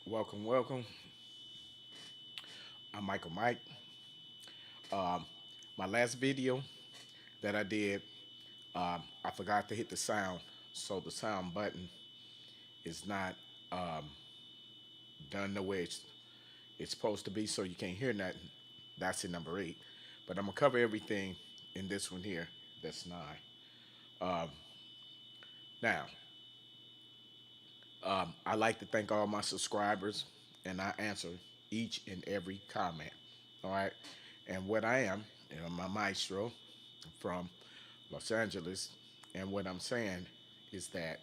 Welcome, welcome. I'm Michael Mike. Um, my last video that I did, I forgot to hit the sound, so the sound button is not um, done the way it's supposed to be, so you can't hear nothing. That's in number 8. But I'm gonna cover everything in this one here. That's 9. Um, Now, I like to thank all my subscribers, and I answer each and every comment. All right, and what I am, I'm a maestro from Los Angeles, and what I'm saying is that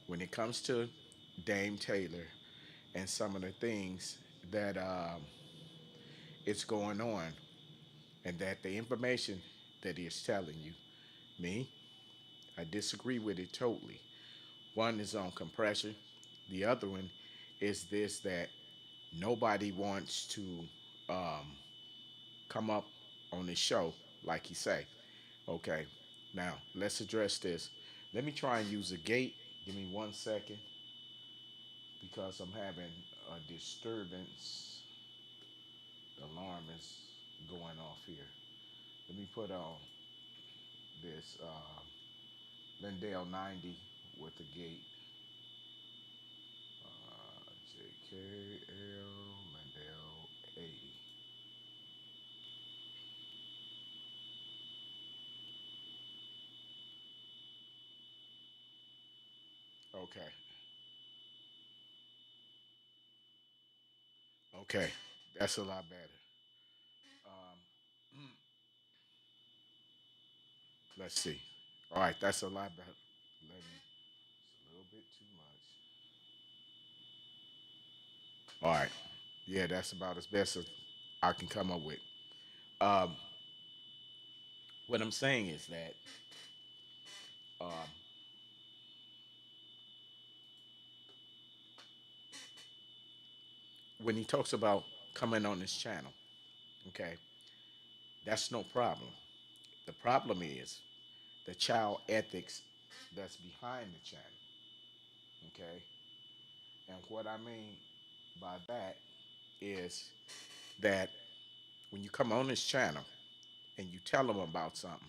when it comes to Dame Taylor and some of the things that it's going on, and that the information that he is telling you, me, I disagree with it totally. One is on compression. The other one is this that nobody wants to um, come up on this show like he say. Okay, now let's address this. Let me try and use a gate. Give me 1 second because I'm having a disturbance. The alarm is going off here. Let me put on this Lindale 90 with the gate. JKL Lindale 80. Okay. Okay. That's a lot better. Um, let's see. All right, that's a lot better. Let me. It's a little bit too much. All right. Yeah, that's about as best as I can come up with. Um, what I'm saying is that um, when he talks about coming on this channel, okay, that's no problem. The problem is the child ethics that's behind the channel, okay? And what I mean by that is that when you come on this channel and you tell them about something,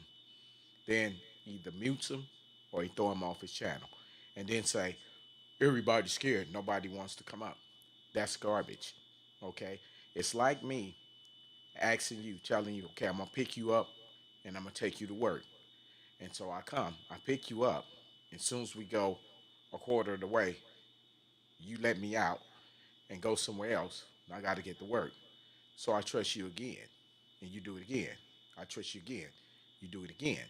then either mutes him or he throw him off his channel, and then say everybody's scared, nobody wants to come up. That's garbage. Okay, it's like me asking you, telling you, okay, I'm gonna pick you up and I'm gonna take you to work. And so I come, I pick you up. As soon as we go a quarter of the way, you let me out and go somewhere else. And I got to get to work. So I trust you again, and you do it again. I trust you again, you do it again.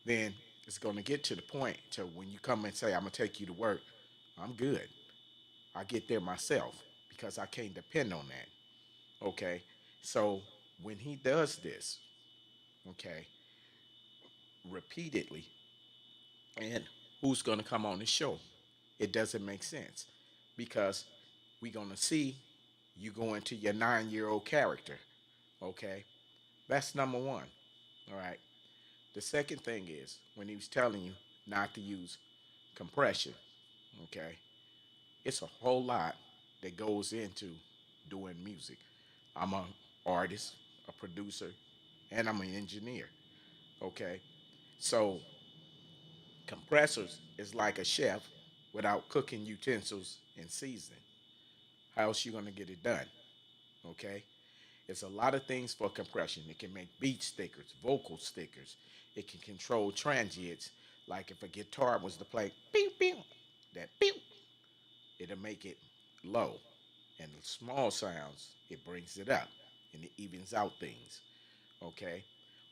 Then it's going to get to the point to when you come and say, I'm going to take you to work, I'm good. I get there myself because I can't depend on that. Okay. So when he does this, okay, repeatedly, and who's going to come on the show? It doesn't make sense because we're going to see you go into your 9-year old character. Okay. That's number one. All right. The second thing is when he was telling you not to use compression. Okay. It's a whole lot that goes into doing music. I'm an artist, a producer, and I'm an engineer. Okay. So compressors is like a chef without cooking utensils and seasoning. How else you gonna get it done? Okay. It's a lot of things for compression. It can make beat stickers, vocal stickers. It can control transients. Like if a guitar was to play pew pew, that pew, it'll make it low. And the small sounds, it brings it up and it evens out things. Okay.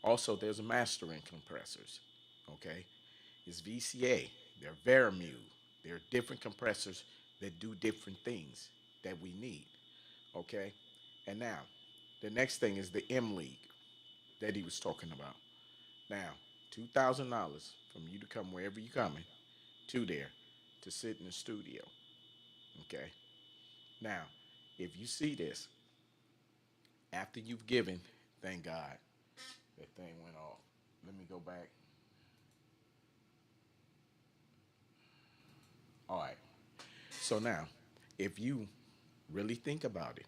Also, there's mastering compressors. Okay. It's VCA. They're Veramute. There are different compressors that do different things that we need. Okay. And now, the next thing is the M League that he was talking about. Now, $2,000 from you to come wherever you're coming to there to sit in the studio. Okay. Now, if you see this after you've given, thank God that thing went off. Let me go back. All right. So now, if you really think about it,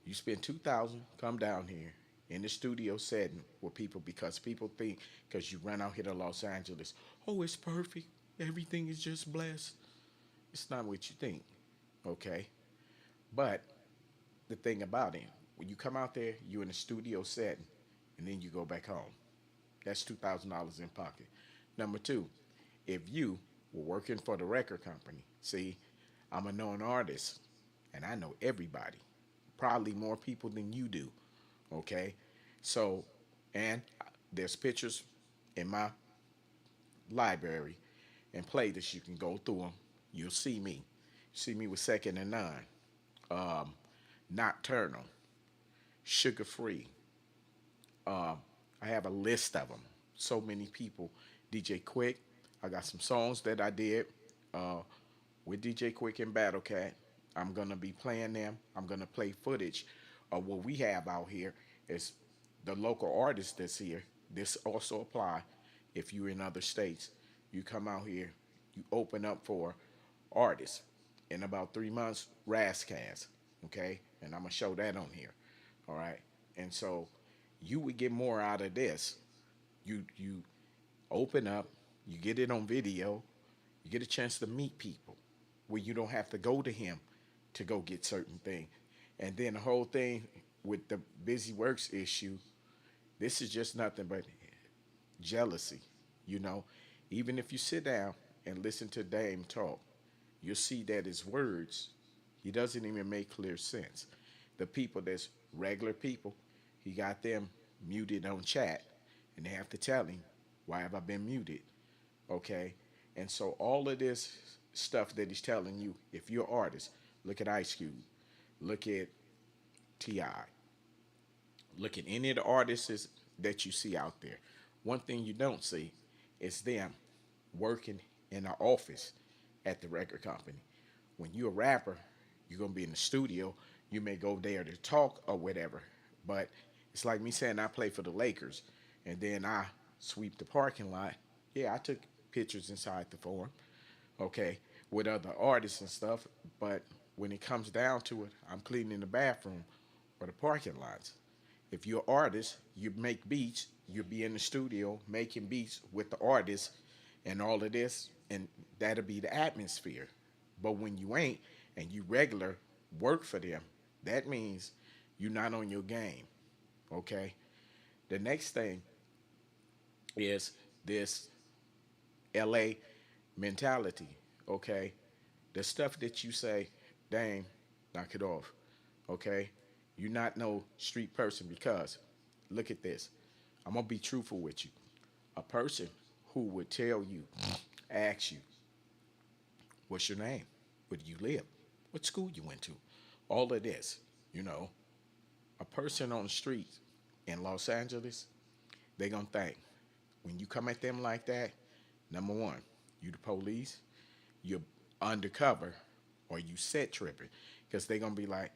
you spend 2,000, come down here in the studio setting with people because people think because you run out here to Los Angeles, oh, it's perfect. Everything is just blessed. It's not what you think, okay? But the thing about it, when you come out there, you're in a studio setting, and then you go back home. That's $2,000 in pocket. Number two, if you were working for the record company, see, I'm a known artist, and I know everybody, probably more people than you do. Okay, so and there's pictures in my library and playlists. You can go through them. You'll see me. See me with Second and None, um, Nocturnal, Sugar Free. I have a list of them. So many people. DJ Quick. I got some songs that I did uh, with DJ Quick and Battle Cat. I'm gonna be playing them. I'm gonna play footage of what we have out here. Is the local artists that's here. This also apply if you're in other states. You come out here. You open up for artists. In about 3 months, Rascast. Okay, and I'm gonna show that on here. All right, and so you would get more out of this. You open up, you get it on video, you get a chance to meet people where you don't have to go to him to go get certain things. And then the whole thing with the busy works issue, this is just nothing but jealousy, you know. Even if you sit down and listen to Dame talk, you'll see that his words, he doesn't even make clear sense. The people that's regular people, he got them muted on chat, and they have to tell him, why have I been muted? Okay? And so all of this stuff that he's telling you, if you're an artist, look at Ice Cube, look at T.I., look at any of the artists that you see out there. One thing you don't see is them working in an office at the record company. When you're a rapper, you're gonna be in the studio. You may go there to talk or whatever, but it's like me saying I play for the Lakers, and then I sweep the parking lot. Yeah, I took pictures inside the forum, okay, with other artists and stuff. But when it comes down to it, I'm cleaning the bathroom or the parking lots. If you're an artist, you make beats, you'll be in the studio making beats with the artist and all of this, and that'll be the atmosphere. But when you ain't and you regular work for them, that means you're not on your game. Okay. The next thing is this LA mentality. Okay. The stuff that you say, dang, knock it off. Okay. You're not no street person because look at this. I'm gonna be truthful with you. A person who would tell you, ask you, what's your name? Where do you live? What school you went to? All of this, you know, a person on the street in Los Angeles, they gonna think when you come at them like that, number one, you the police, you're undercover, or you set tripping, because they gonna be like,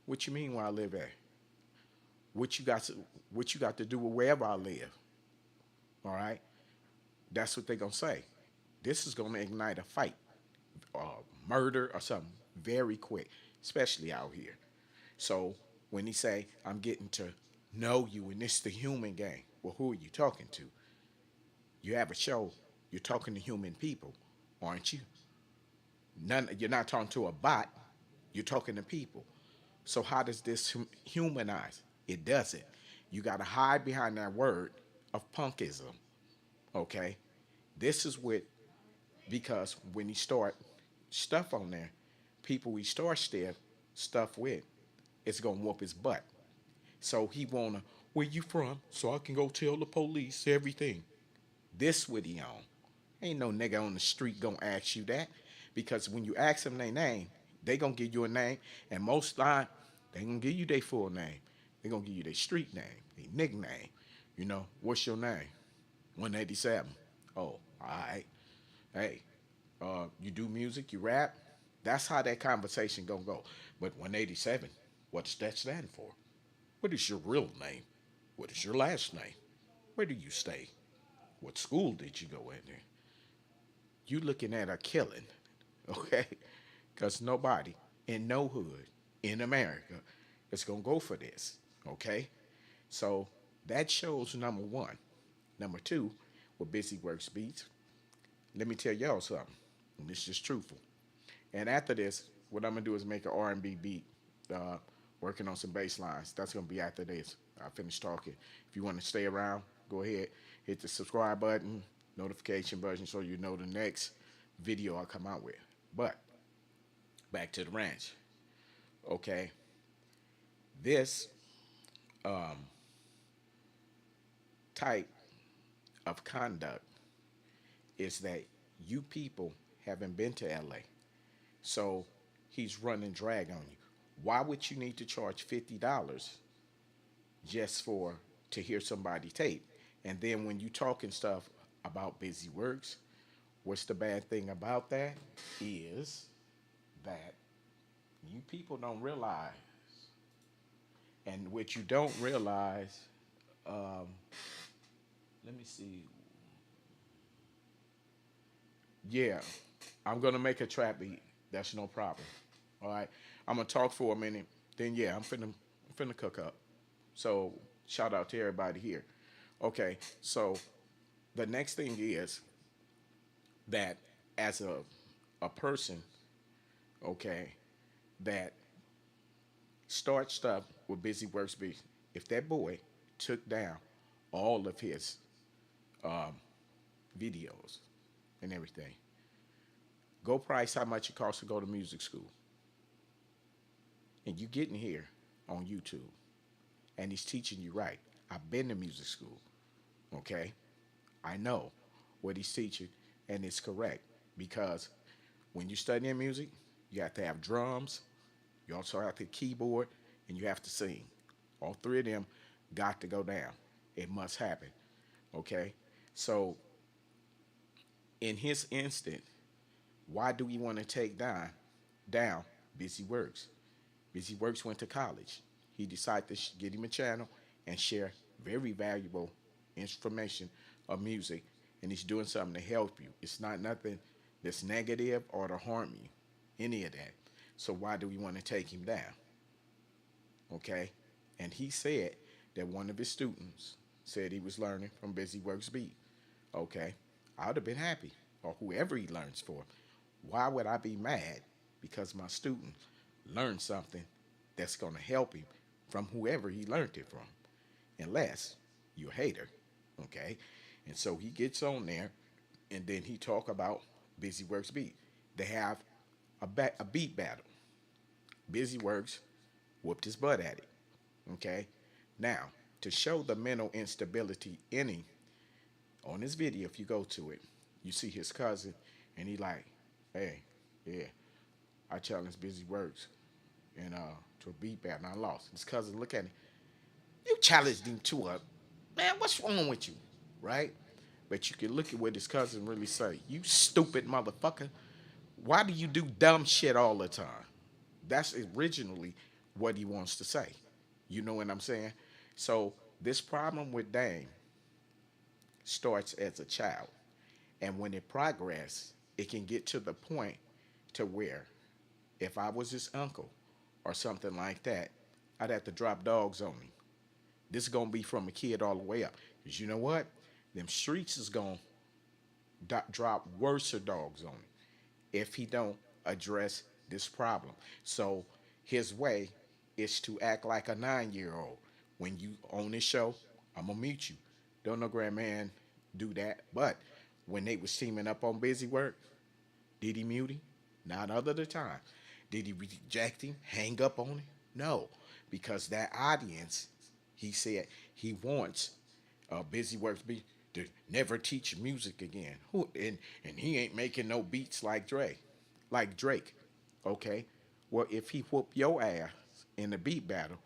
what you mean where I live at? What you got to what you got to do with wherever I live? All right, that's what they gonna say. This is gonna ignite a fight, murder or something very quick, especially out here. So when he say, I'm getting to know you and this the human game, well, who are you talking to? You have a show, you're talking to human people, aren't you? None, you're not talking to a bot, you're talking to people. So how does this humanize? It doesn't. You got to hide behind that word of punkism, okay? This is what, because when you start stuff on there, people we start stuff with, it's going to whoop his butt. So he wanna, where you from? So I can go tell the police everything. This what he on. Ain't no nigga on the street gonna ask you that. Because when you ask them their name, they gonna give you a name. And most time, they gonna give you their full name. They gonna give you their street name, their nickname. You know, what's your name? 187. Oh, all right. Hey, you do music, you rap. That's how that conversation gonna go. But 187, what's that stand for? What is your real name? What is your last name? Where do you stay? What school did you go in there? You looking at a killing, okay? because nobody in no hood in America is gonna go for this. Okay, so that shows number one. Number two, with Busy Works Beats, let me tell y'all something. And this is truthful. And after this, what I'm gonna do is make an R&B beat, uh, working on some bass lines. That's gonna be after this. I finish talking. If you want to stay around, go ahead, hit the subscribe button, notification button, so you know the next video I come out with. But back to the ranch. Okay, this um, type of conduct is that you people haven't been to LA. So he's running drag on you. Why would you need to charge $50 just for to hear somebody tape? And then when you talking stuff about Busy Works, what's the bad thing about that is that you people don't realize, and what you don't realize, um, let me see. Yeah, I'm gonna make a trap beat. That's no problem. All right, I'm gonna talk for a minute. Then yeah, I'm finna cook up. So shout out to everybody here. Okay, so the next thing is that as a person, okay, that start stuff with Busy Works Beat. If that boy took down all of his um, videos and everything, go price how much it costs to go to music school, and you getting here on YouTube, and he's teaching you right. I've been to music school, okay? I know what he's teaching, and it's correct because when you're studying music, you have to have drums, you also have the keyboard, and you have to sing. All three of them got to go down. It must happen, okay? So in his instant, why do we want to take down Busy Works? Busy Works went to college. He decided to get him a channel and share very valuable information of music, and he's doing something to help you. It's not nothing that's negative or to harm you, any of that. So why do we want to take him down? Okay, and he said that one of his students said he was learning from Busy Works Beat. Okay, I would have been happy, or whoever he learns for. Why would I be mad because my student learned something that's going to help him from whoever he learned it from? Unless you're a hater, okay? And so he gets on there, and then he talk about Busy Works Beat. They have a beat battle. Busy Works whooped his butt at it, okay? Now, to show the mental instability in him, on this video, if you go to it, you see his cousin, and he like, hey, yeah, I challenged Busy Works and to a beat battle, and I lost. His cousin look at him, you challenged him to a, man, what's wrong with you, right? But you can look at what his cousin really say. You stupid motherfucker. Why do you do dumb shit all the time? That's originally what he wants to say. You know what I'm saying? So this problem with Dame starts as a child. And when it progresses, it can get to the point to where if I was his uncle or something like that, I'd have to drop dogs on him. This is gonna be from a kid all the way up. Cause you know what? Them streets is gonna drop worse dogs on him if he don't address this problem. So his way is to act like a 9 year old. When you on this show, I'm gonna mute you. Don't no grand man do that. But when they was teaming up on Busy Work, did he mute him? Not other the time. Did he reject him? Hang up on him? No, because that audience, he said he wants Busy Works be to never teach music again. Who and he ain't making no beats like Drake. Okay, well if he whoop your ass in the beat battle,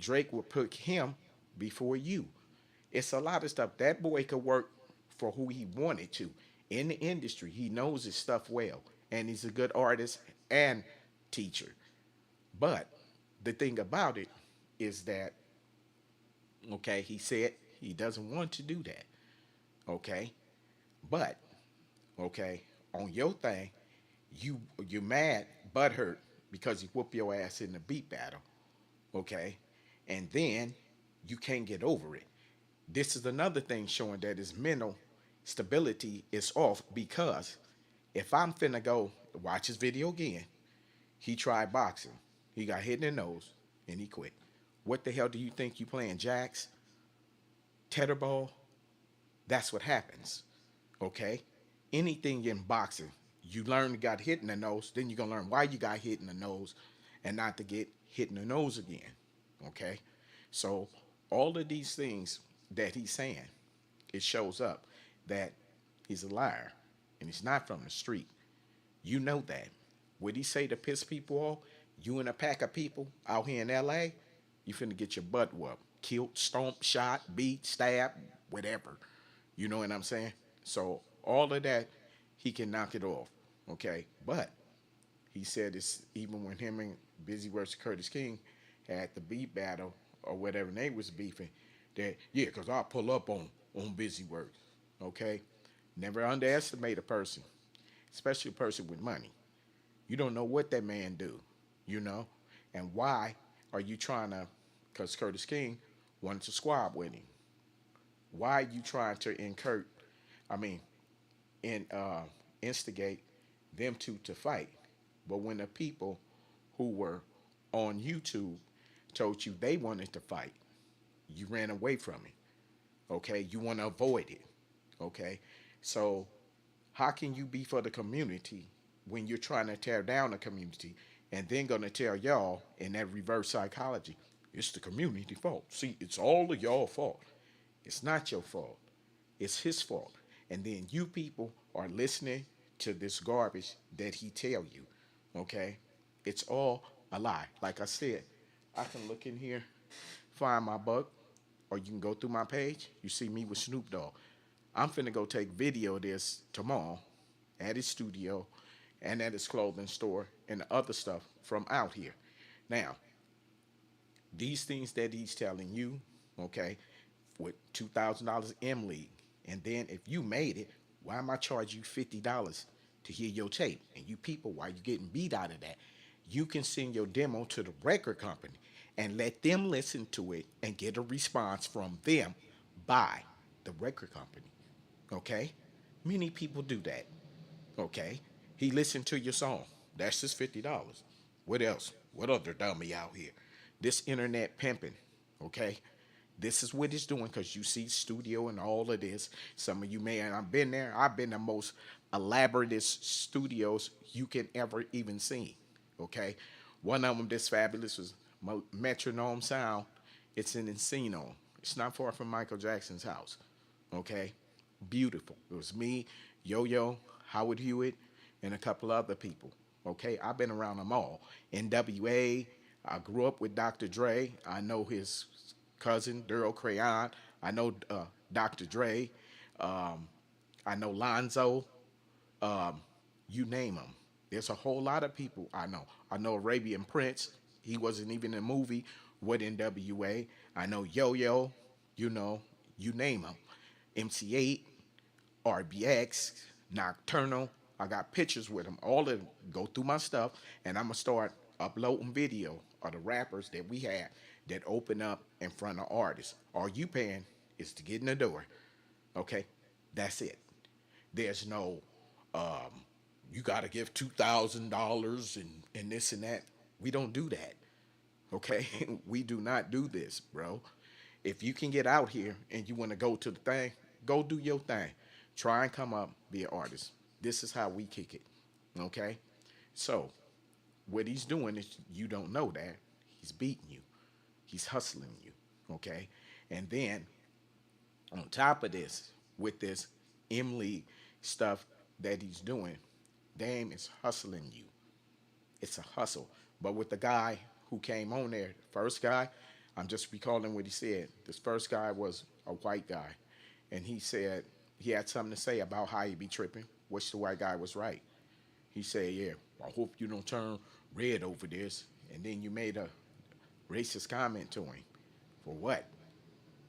Drake will put him before you. It's a lot of stuff. That boy could work for who he wanted to in the industry. He knows his stuff well, and he's a good artist and teacher. But the thing about it is that, okay, he said he doesn't want to do that. Okay, but okay, on your thing, you mad, butthurt because he whooped your ass in the beat battle, okay? And then you can't get over it. This is another thing showing that his mental stability is off because if I'm finna go watch his video again, he tried boxing. He got hit in the nose and he quit. What the hell do you think you playing jacks, tetherball? That's what happens. Okay? Anything in boxing, you learn you got hit in the nose, then you're gonna learn why you got hit in the nose and not to get hit in the nose again. Okay? So all of these things that he's saying, it shows up that he's a liar and he's not from the street. You know that. What he say to piss people off? You and a pack of people out here in LA, you finna get your butt whooped, killed, stomped, shot, beat, stabbed, whatever. You know what I'm saying? So all of that, he can knock it off. Okay, but he said it's even when him and Busy versus Curtis King had the beat battle or whatever they was beefing, that yeah, cause I'll pull up on Busy work. Okay, never underestimate a person, especially a person with money. You don't know what that man do, you know, and why are you trying to? Because Curtis King wanted to squab with him. Why are you trying to incur? I mean, and instigate them two to fight. But when the people who were on YouTube told you they wanted to fight, you ran away from it. Okay, you want to avoid it. Okay, so how can you be for the community when you're trying to tear down the community and then gonna tell y'all in that reverse psychology, it's the community fault. See, it's all of y'all fault. It's not your fault. It's his fault. And then you people are listening to this garbage that he tell you. Okay? It's all a lie. Like I said, I can look in here, find my book, or you can go through my page. You see me with Snoop Dogg. I'm finna go take video of this tomorrow at his studio and at his clothing store and the other stuff from out here. Now, these things that he's telling you, okay, with $2,000 M League, and then if you made it, why am I charging you $50 to hear your tape? And you people, why you getting beat out of that? You can send your demo to the record company and let them listen to it and get a response from them by the record company. Okay? Many people do that. Okay? He listened to your song. That's just $50. What else? What other dummy out here? This internet pimping. Okay? This is what it's doing because you see studio and all of this. Some of you may, and I've been there. I've been the most elaborate studios you can ever even see. Okay, one of them that's fabulous was Metronome Sound. It's in Encino. It's not far from Michael Jackson's house. Okay, beautiful. It was me, Yo Yo, Howard Hewitt, and a couple other people. Okay, I've been around them all. NWA. I grew up with Dr. Dre. I know his cousin Daryl Crayon. I know Dr. Dre. Um, I know Lonzo. Um, you name them. There's a whole lot of people I know. I know Arabian Prince. He wasn't even in a movie with NWA. I know Yo Yo. You know, you name them. MC8, RBX, Nocturnal. I got pictures with them. All of them. Go through my stuff, and I'm gonna start uploading video of the rappers that we have that open up in front of artists. All you paying is to get in the door. Okay, that's it. There's no you got to give $2,000 and this and that. We don't do that. Okay, we do not do this, bro. If you can get out here and you want to go to the thing, go do your thing. Try and come up, be an artist. This is how we kick it. Okay, so what he's doing is you don't know that he's beating you, he's hustling you. Okay, and then on top of this, with this M League stuff that he's doing, Dame is hustling you. It's a hustle. But with the guy who came on there, first guy, I'm just recalling what he said. This first guy was a white guy. And he said he had something to say about how he be tripping, which the white guy was right. He said, yeah, I hope you don't turn red over this. And then you made a racist comment to him. For what?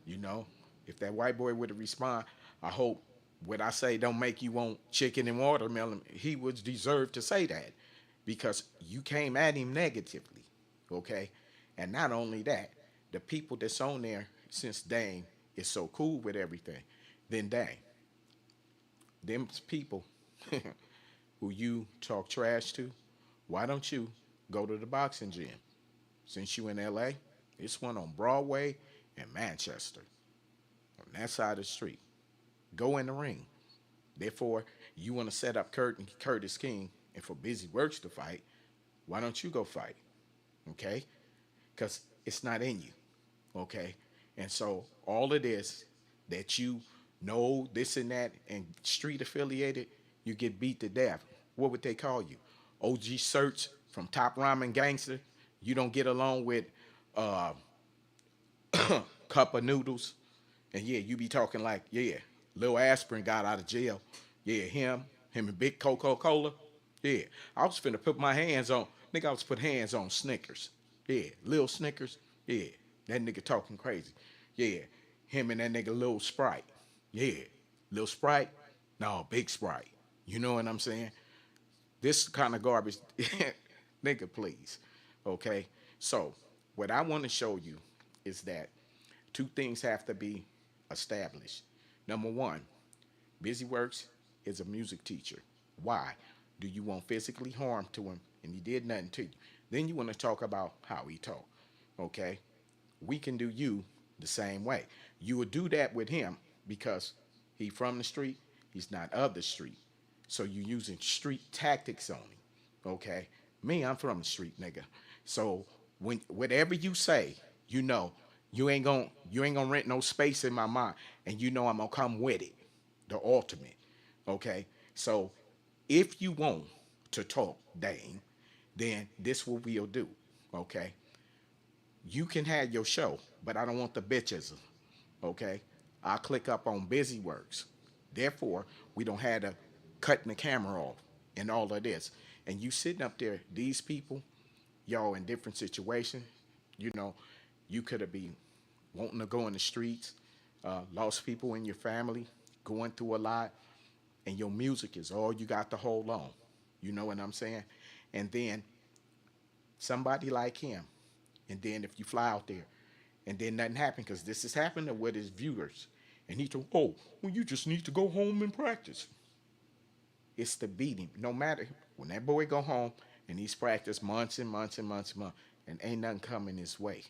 You know, if that white boy would have respond, I hope what I say don't make you want chicken and watermelon. He would deserve to say that. because you came at him negatively, okay? And not only that, the people that's on there, since Dame is so cool with everything, then Dame, them people who you talk trash to, why don't you go to the boxing gym? Since you in LA, it's one on Broadway and Manchester, on that side of the street. Go in the ring. Therefore, you want to set up Curtis King and for Busy Works to fight, why don't you go fight? Okay? Because it's not in you. Okay? And so all of this that you know, this and that, and street affiliated, you get beat to death. What would they call you? OG Search from Top Ramen Gangster. You don't get along with uh, Cup of Noodles. And yeah, you be talking like, yeah, Lil Aspirin got out of jail. Yeah, him and Big Coca-Cola. Yeah, I was finna put my hands on, nigga, I was put hands on Snickers. Yeah, Lil Snickers. Yeah, that nigga talking crazy. Yeah, him and that nigga Lil Sprite. Yeah, Lil Sprite. No, Big Sprite. You know what I'm saying? This kind of garbage, nigga, please. Okay, so what I want to show you is that two things have to be established. Number one, Busy Works is a music teacher. Why? Do you want physically harm to him and he did nothing to you? Then you want to talk about how he talk. Okay? We can do you the same way. You would do that with him because he from the street, he's not of the street. So you're using street tactics on him. Okay? Me, I'm from the street, nigga. So when whatever you say, you know, you ain't gonna rent no space in my mind. And you know I'm gonna come with it. The ultimate. Okay? So if you want to talk, Dane, then this what we'll do. Okay? You can have your show, but I don't want the bitches. Okay? I'll click up on Busy Works. Therefore, we don't have to cutting the camera off and all of this. And you sitting up there, these people, y'all in different situations, you know, you could have been wanting to go in the streets, lost people in your family, going through a lot, and your music is all you got to hold on. You know what I'm saying? And then somebody like him, and then if you fly out there, and then nothing happened, because this is happening with his viewers, and he told, oh, well, you just need to go home and practice. It's to beat him. No matter when that boy go home and he's practiced months and months and months and months, and ain't nothing coming his way,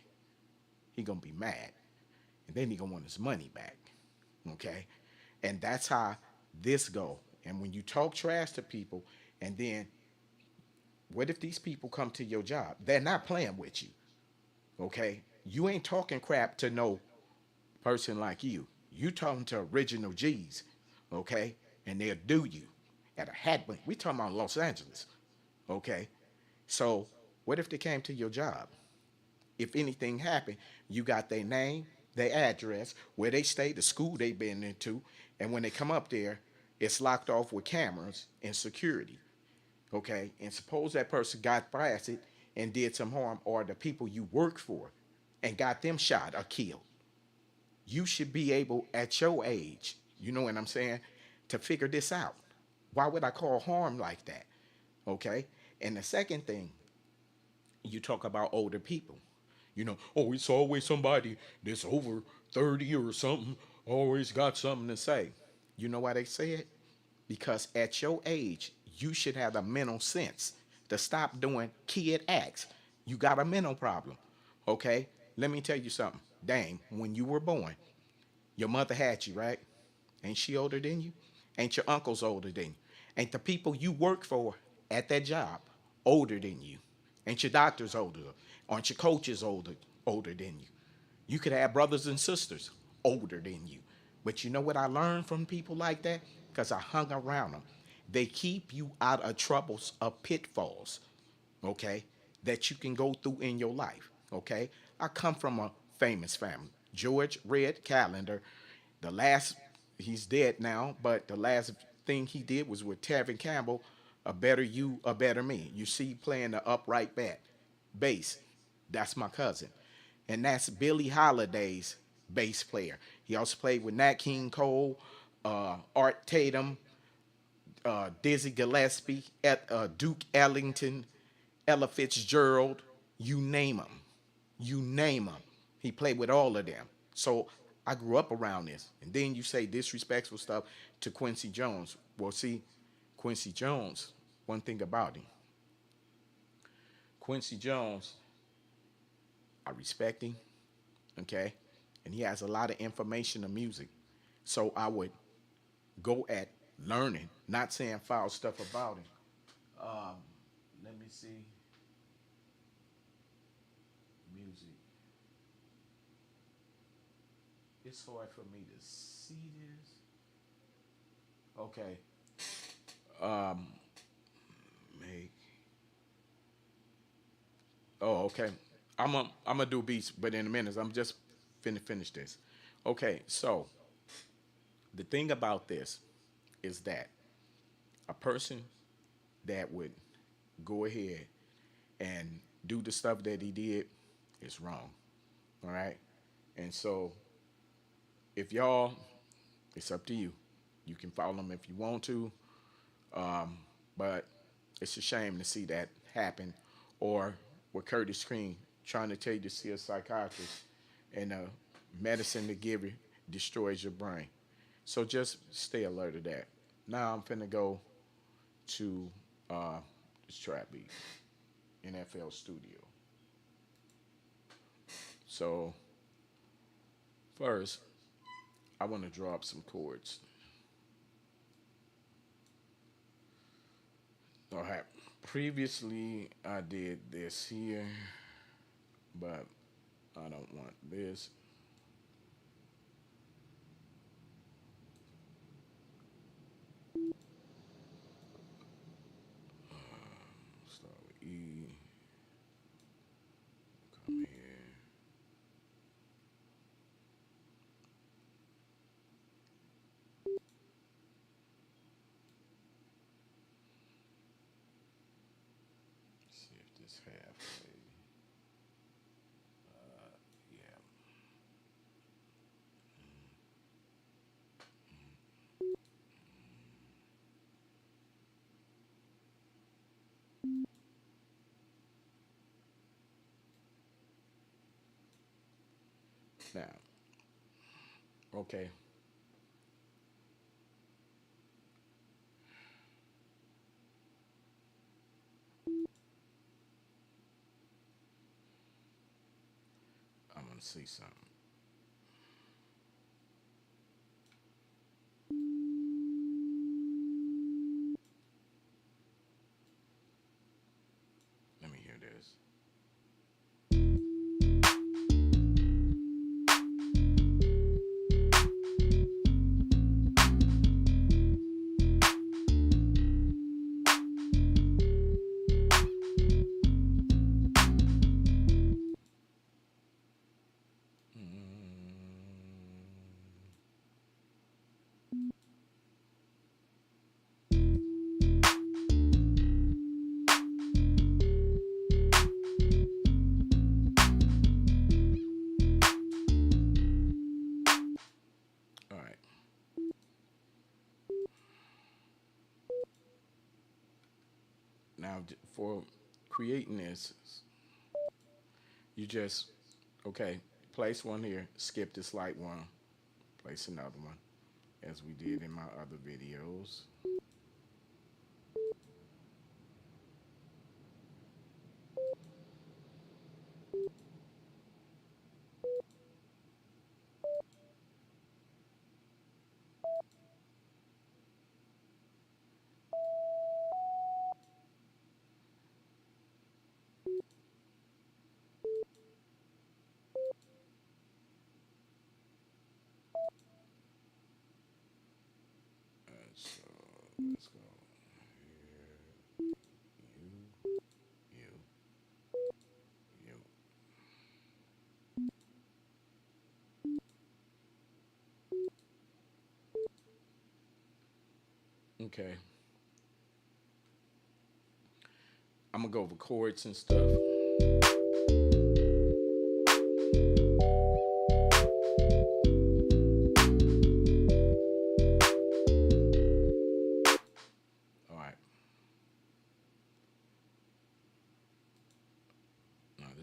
he gonna be mad, and then he gonna want his money back. Okay, and that's how this go. And when you talk trash to people, and then what if these people come to your job? They're not playing with you. Okay, you ain't talking crap to no person like you. You talking to original G's. Okay, and they'll do you at a hat. We talking about Los Angeles. Okay, so what if they came to your job? If anything happened, you got their name, their address, where they stay, the school they been into, and when they come up there, it's locked off with cameras and security. Okay, and suppose that person got blasted and did some harm, or the people you work for, and got them shot or killed. You should be able, at your age, you know what I'm saying, to figure this out. Why would I call harm like that? Okay, and the second thing, you talk about older people. You know, oh, it's always somebody that's over 30 or something, always got something to say. You know why they say it? Because at your age, you should have the mental sense to stop doing kid acts. You got a mental problem. Okay? Let me tell you something. Dame, when you were born, your mother had you, right? Ain't she older than you? Ain't your uncles older than you? Ain't the people you work for at that job older than you? Ain't your doctors older? Aren't your coaches older than you? You could have brothers and sisters older than you. But you know what I learned from people like that? Because I hung around them. They keep you out of troubles, of pitfalls, okay, that you can go through in your life, okay? I come from a famous family. George Red Calendar, the last, he's dead now, but the last thing he did was with Tevin Campbell, a better you, a better me. You see playing the upright bass. That's my cousin. And that's Billie Holiday's bass player. He also played with Nat King Cole, Art Tatum, Dizzy Gillespie, Duke Ellington, Ella Fitzgerald, you name them. You name them. He played with all of them. So I grew up around this. And then you say disrespectful stuff to Quincy Jones. Well, see, Quincy Jones, one thing about him, Quincy Jones, I respect him, okay? And he has a lot of information of music. So I would go at learning, not saying foul stuff about him. Um, Let me see. Music. It's hard for me to see this. Okay. Um, make. Oh, okay. I'm gonna do beats, but in a minute, I'm just finna finish this. Okay, so the thing about this is that a person that would go ahead and do the stuff that he did is wrong. All right. And so if y'all, it's up to you. You can follow him if you want to, but it's a shame to see that happen. Or with Curtis Green trying to tell you to see a psychiatrist and medicine to give you destroys your brain. So just stay alert of that. Now I'm finna go to this trap beat, NFL Studio. So first, I want to drop some chords. All right. Previously, I did this here, but I don't want this. Start with E. Come here. See if this halfway. Yeah. Now, okay. I'm gonna see something. Let me hear this. All right. Now, for creating this, you just, okay, place one here, skip this light one, place another one, as we did in my other videos. So let's go here, you, you. Okay. I'm gonna go over chords and stuff.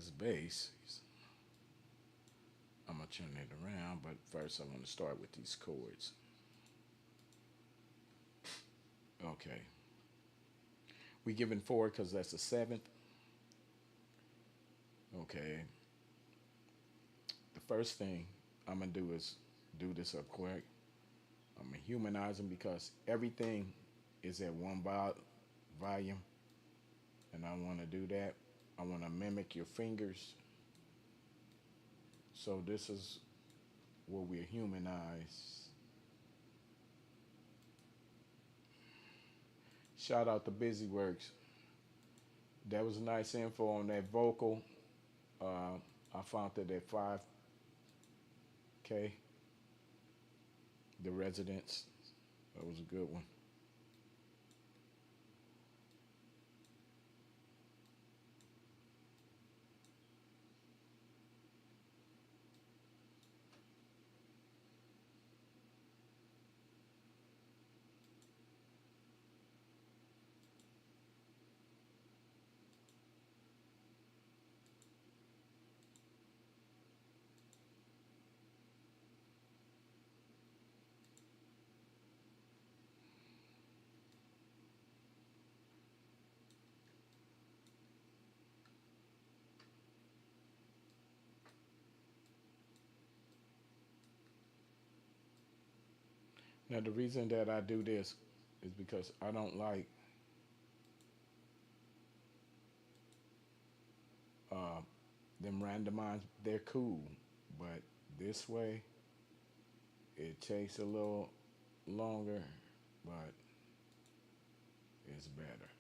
this bass. I'm gonna turn it around, but first I want to start with these chords. Okay, we giving four because that's the seventh. Okay, the first thing I'm gonna do is do this up quick. I'm gonna humanize them because everything is at one volume, and I want to do that. I want to mimic your fingers. So this is where we humanize. Shout out to Busyworks. That was nice info on that vocal. I found that at 5K, the residents. That was a good one. Now the reason that I do this is because I don't like uh, them randomized. They're cool, but this way it takes a little longer, but it's better.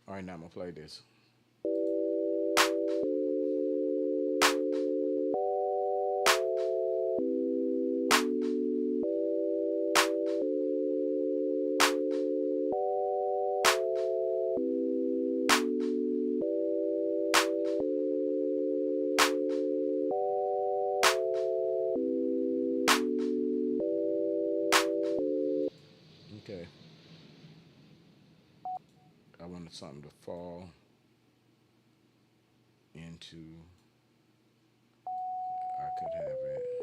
All right, now I'm gonna play this. Okay, I wanted something to fall into. I could have it.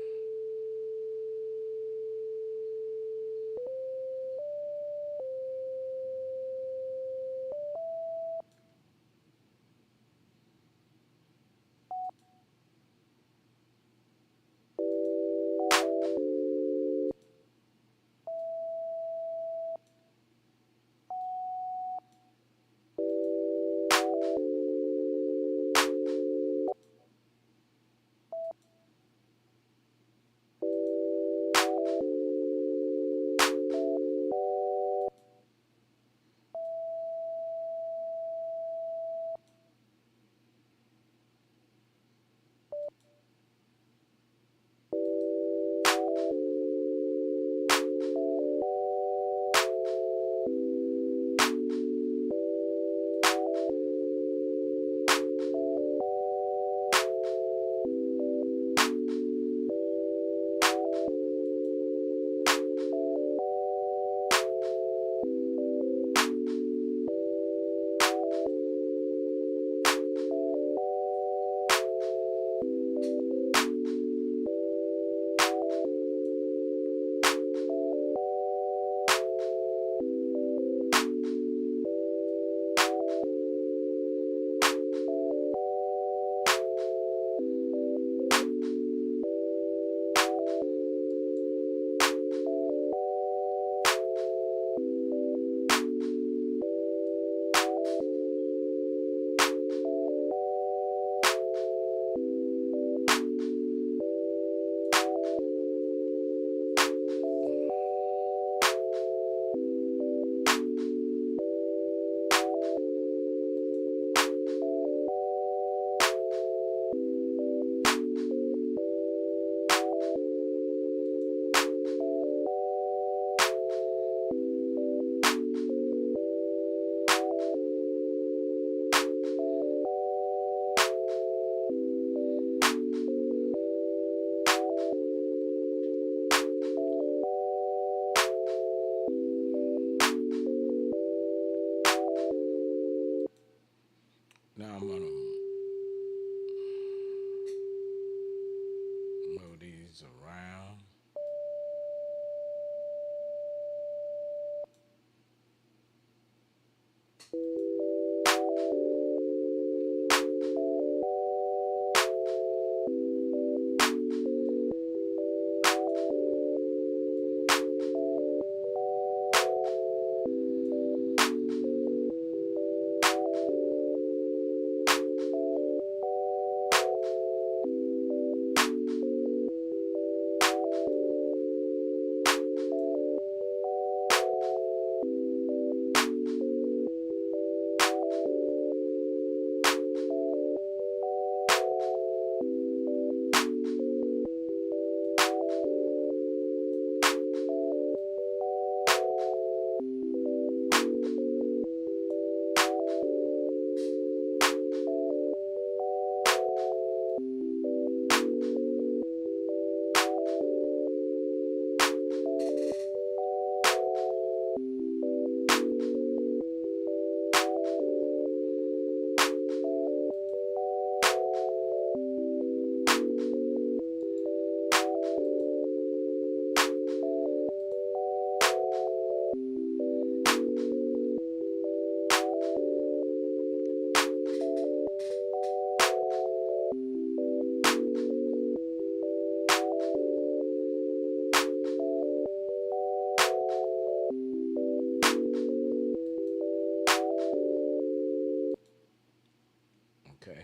Okay.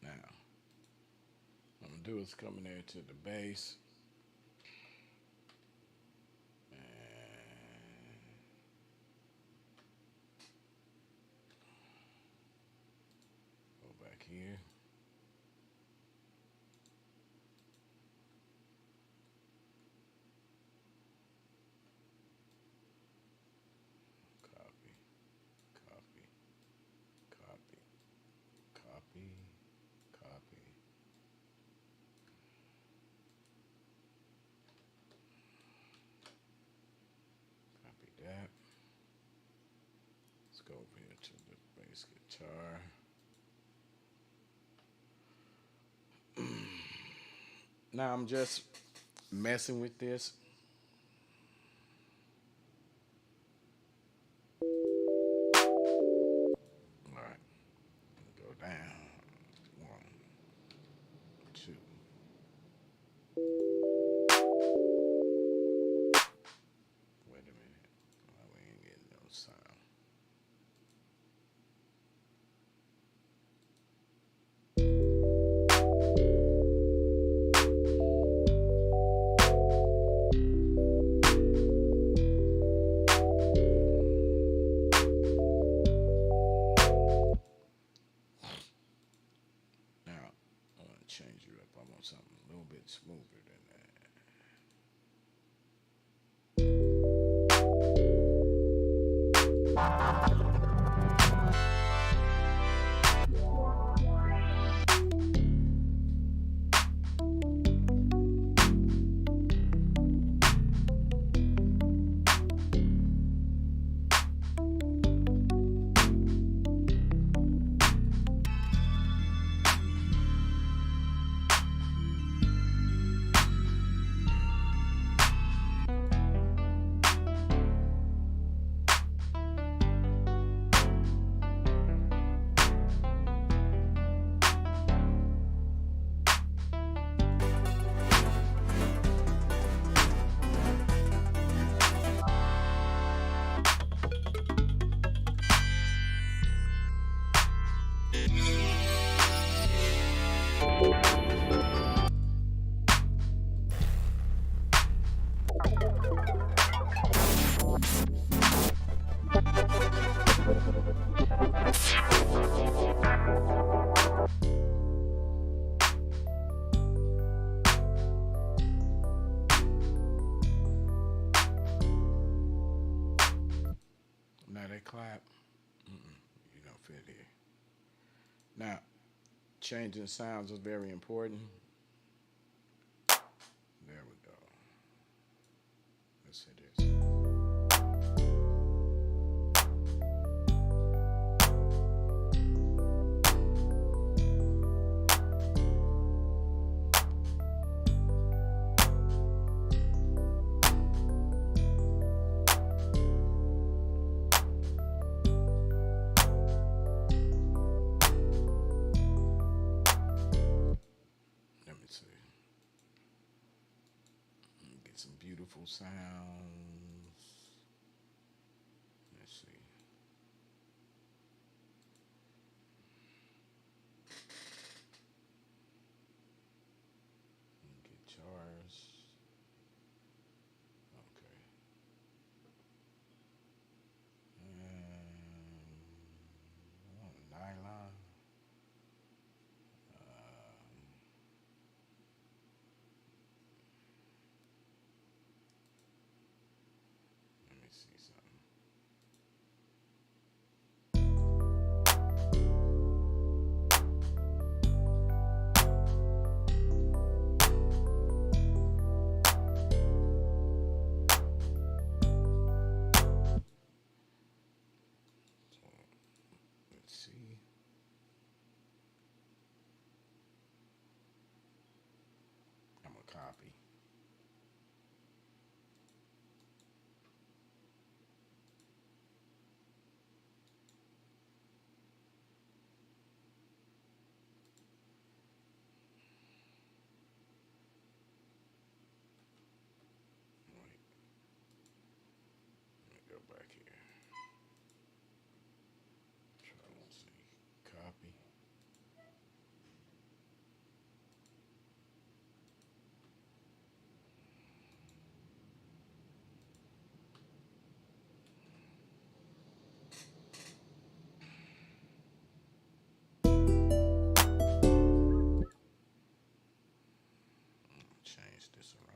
Now, what I'm gonna do is come in there to the bass and go back here. Copy, copy, copy, copy, copy. Copy that. Let's go over here to the bass guitar. Now I'm just messing with this. All right, go down. One, two. Wait a minute. We ain't getting no sound. Now, I want to change it up. I want something a little bit smoother than that. Now that clap, you don't fit here. Now, changing sounds is very important. There we go. Let's hit this. beautiful sounds. Let's see. Guitars. Okay. Nylon. Let me see something. So, let's see. I'm gonna copy. Wait, let me go back here. Try to see. Copy. Change this around.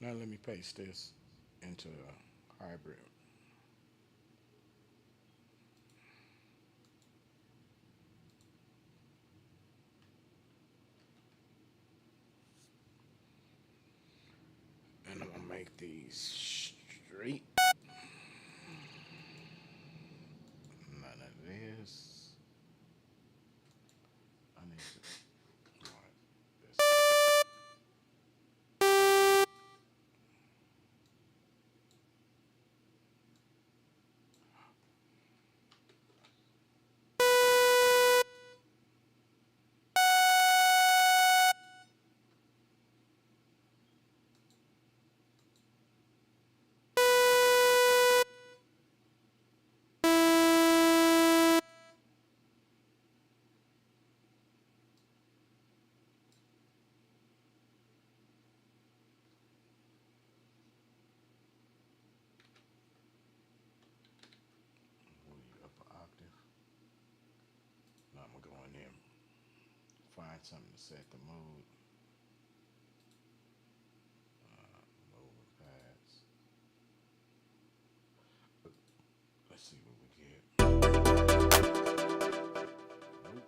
Now let me paste this into a hybrid. And I'm gonna make these straight. None of this. I need to. Alright, this. find something to set the mood. Lower pads. Let's see what we get. Nope.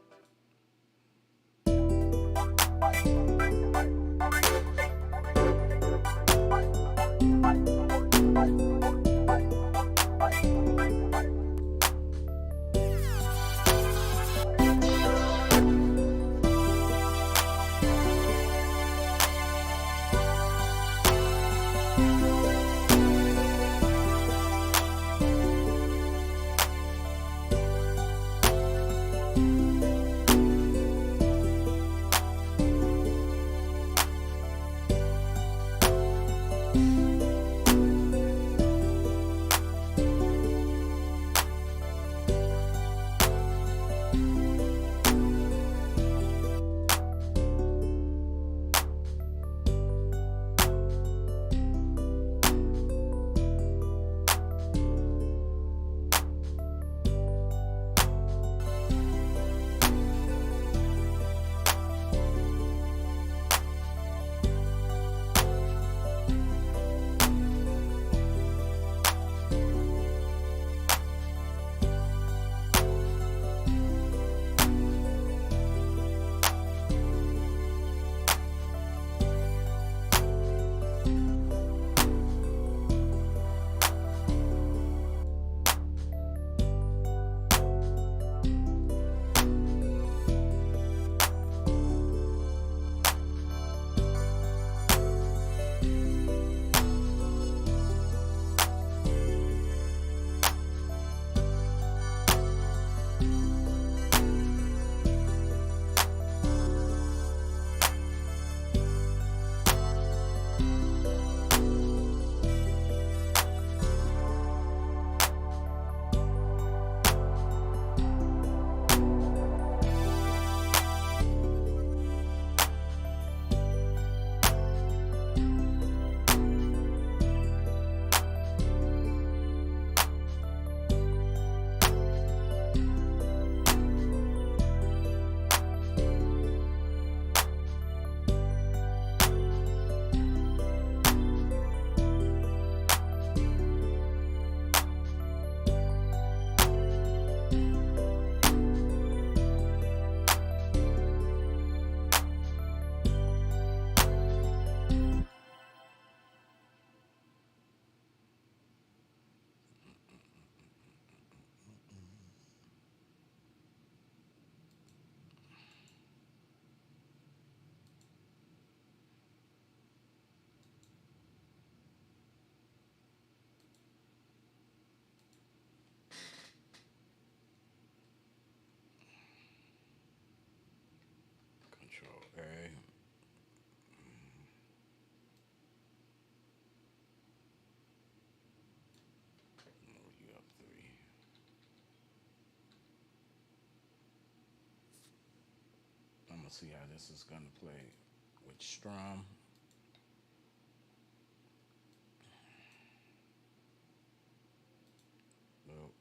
Control A. Move you up three. I'm gonna see how this is gonna play with strum. Nope.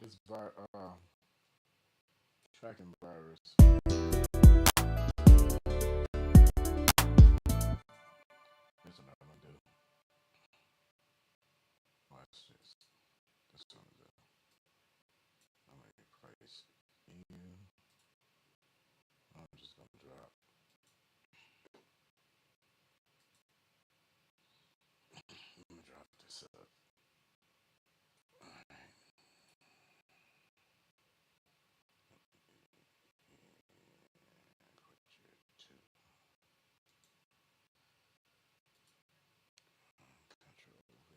It's tracking virus. Here's another one, dude. Watch this. This one is I'm gonna replace you. I'm just gonna drop. I'm gonna drop this up. Alright. Put your two. Control V.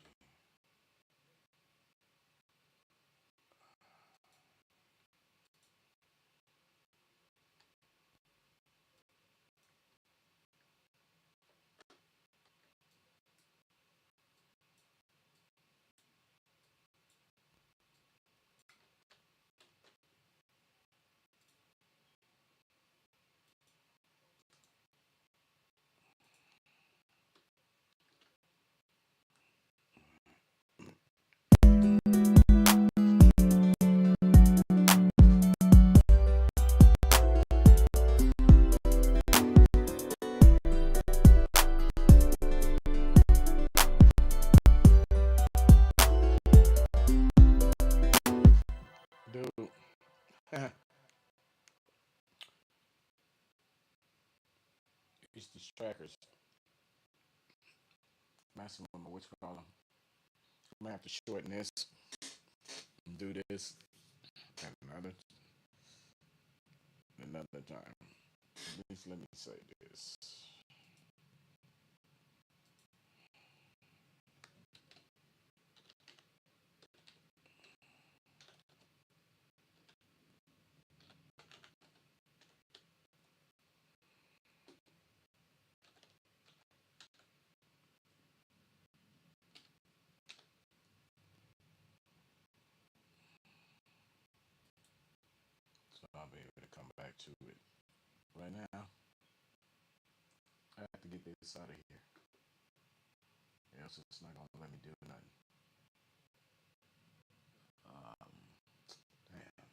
Dude. It's these trackers. Maximum, what you call them? I'm gonna have to shorten this and do this another time. At least let me say this. So I'll be able to come back to it. Right now, I have to get this out of here. Else it's not gonna let me do nothing. Um, damn.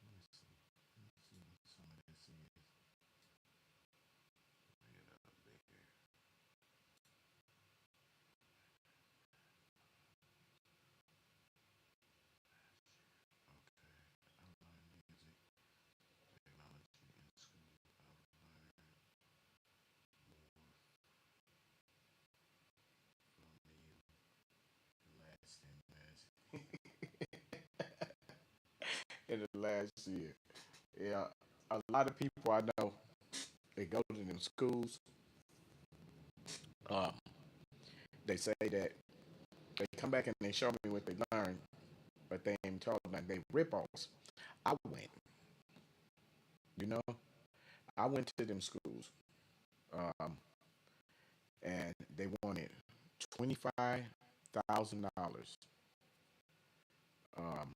Let me see. Let's see what some of this is. Bring it up there. Okay. Outline music, technology in school. Outline more from the last 10 minutes. In the last year. Yeah, a lot of people I know, they go to them schools. Um, they say that they come back and they show me what they learned, but they ain't told them they rip-offs. I went, you know, I went to them schools, um, and they wanted $25,000. Um,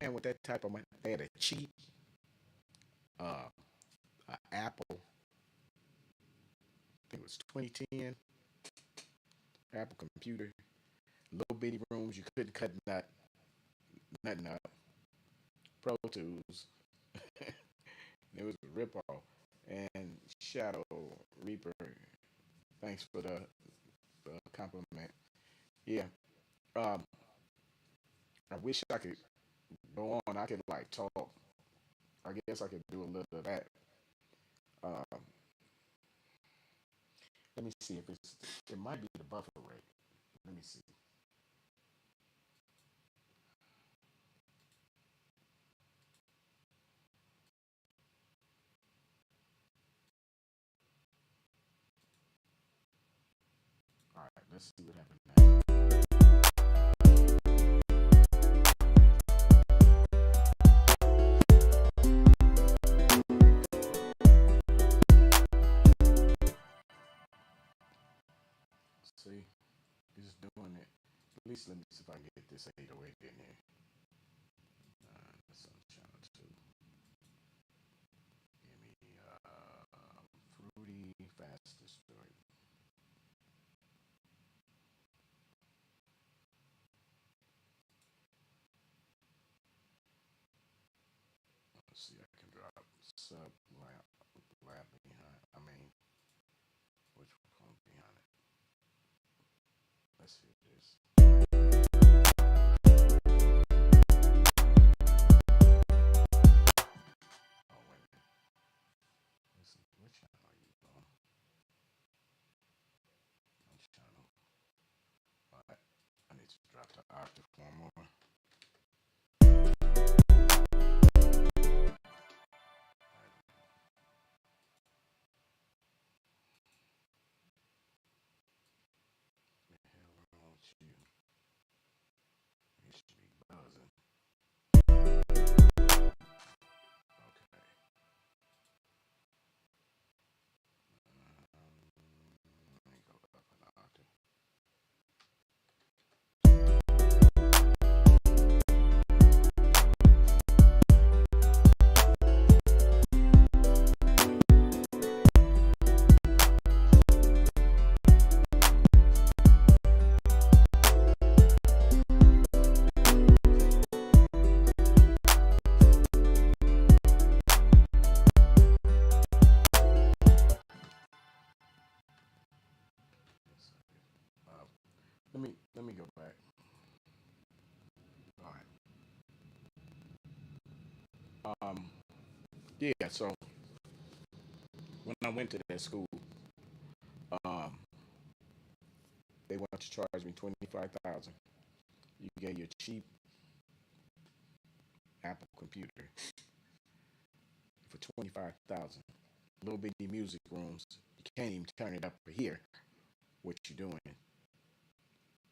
man, with that type of money, they had a cheap uh, Apple. I think it was 2010 Apple computer. Little bitty rooms, you couldn't cut nothing up. Pro Tools. It was a ripoff. And Shadow Reaper. Thanks for the compliment. Yeah. Um, I wish I could go on. I could like talk. I guess I could do a little of that. Um, let me see if it's. It might be the buffer rate. Let me see. All right. Let's see what happens now. See, it's doing it. At least let me see if I can get this 808 in here. fastest story. Let's see, I can drop sub lab behind. I mean, which one behind it? Let's see this. Oh wait a minute. Listen, which channel are you on? Which channel? Alright, I need to drop the octave one more. What the hell wrong with you? You should be buzzing. Okay. Let me go up an octave. Let me go back. All right. Yeah. So when I went to that school, um, they wanted to charge me 25,000. You get your cheap Apple computer for 25,000. Little bitty music rooms. You can't even turn it up for here. What you doing?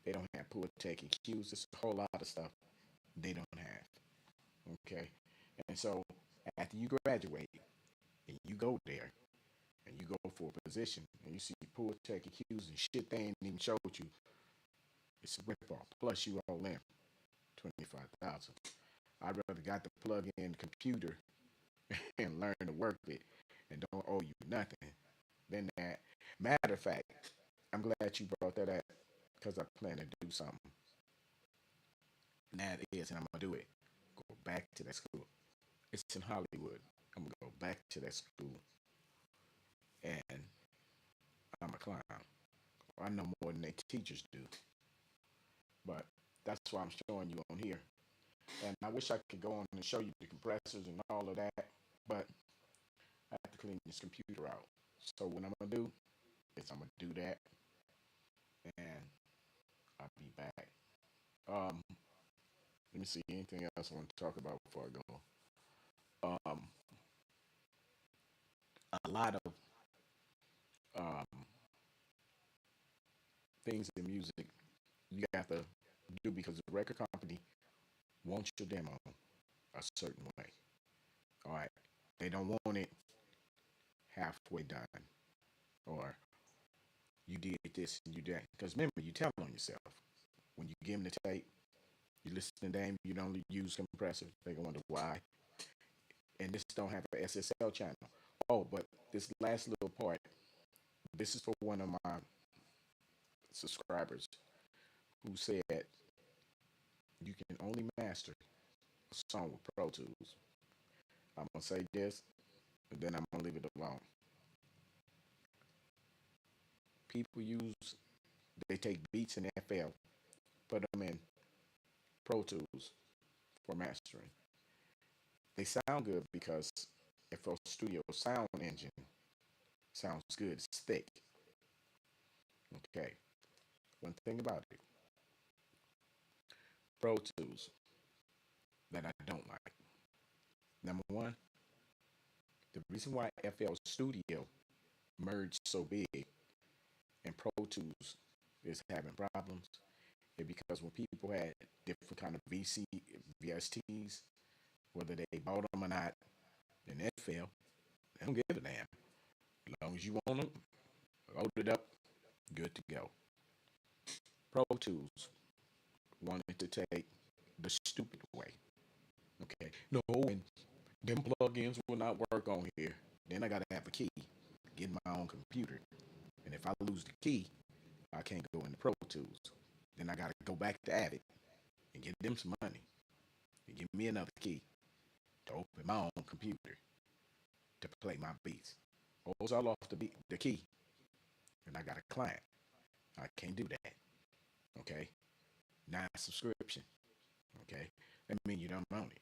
They don't have pool tech and cues. There's a whole lot of stuff they don't have. Okay, and so after you graduate and you go there and you go for a position and you see pool tech and cues and shit they ain't even showed you, it's a rip off. Plus you all in 25,000. I'd rather got the plug in computer and learn to work it and don't owe you nothing than that. Matter of fact, I'm glad you brought that up because I plan to do something. And that is, and I'm gonna do it. Go back to that school. It's in Hollywood. I'm gonna go back to that school and I'm a clown. I know more than they teachers do, but that's why I'm showing you on here. And I wish I could go on and show you the compressors and all of that, but I have to clean this computer out. So what I'm gonna do is I'm gonna do that, and I'll be back. Um, let me see anything else I want to talk about before I go. Um, a lot of um, things in music you have to do because the record company wants your demo a certain way. All right, they don't want it halfway done or you did this and you did that. Because remember, you tell on yourself when you give them the tape. You listen to Dame, you don't use compressor. They gonna wonder why. And this don't have an SSL channel. Oh, but this last little part, this is for one of my subscribers who said you can only master a song with Pro Tools. I'm gonna say this, and then I'm gonna leave it alone. People use they take beats in FL, put them in Pro Tools for mastering. They sound good because FL Studio sound engine sounds good. It's thick. Okay. One thing about it, Pro Tools that I don't like. Number one, the reason why FL Studio merged so big and Pro Tools is having problems is because when people had different kind of VSTs, whether they bought them or not, in FL, they don't give a damn. As long as you want them, load it up, good to go. Pro Tools wanted to take the stupid way. Okay, no, and them plugins will not work on here. Then I gotta have a key. get my own computer. And if I lose the key, I can't go into Pro Tools. Then I got to go back to Avid and give them some money and give me another key to open my own computer to play my beats. Those all off the key, and I got a client. I can't do that. Okay, now subscription. Okay, that means you don't own it.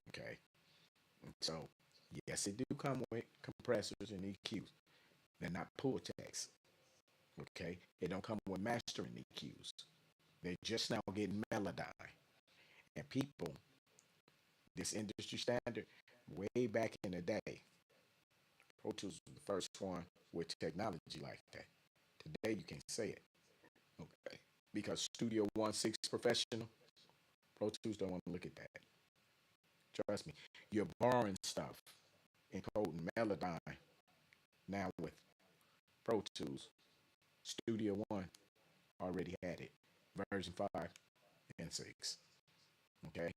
Okay, so yes, it do come with compressors and EQs. They're not pull techs. Okay, it don't come with mastering EQs. They're just now getting Melodyne. And people, this industry standard, way back in the day, Pro Tools was the first one with technology like that. Today you can't say it. Okay. Because Studio One Six Professional, Pro Tools don't want to look at that. Trust me. You're borrowing stuff, encoding Melodyne now with Pro Tools. Studio One already had it. Version 5 and 6. Okay?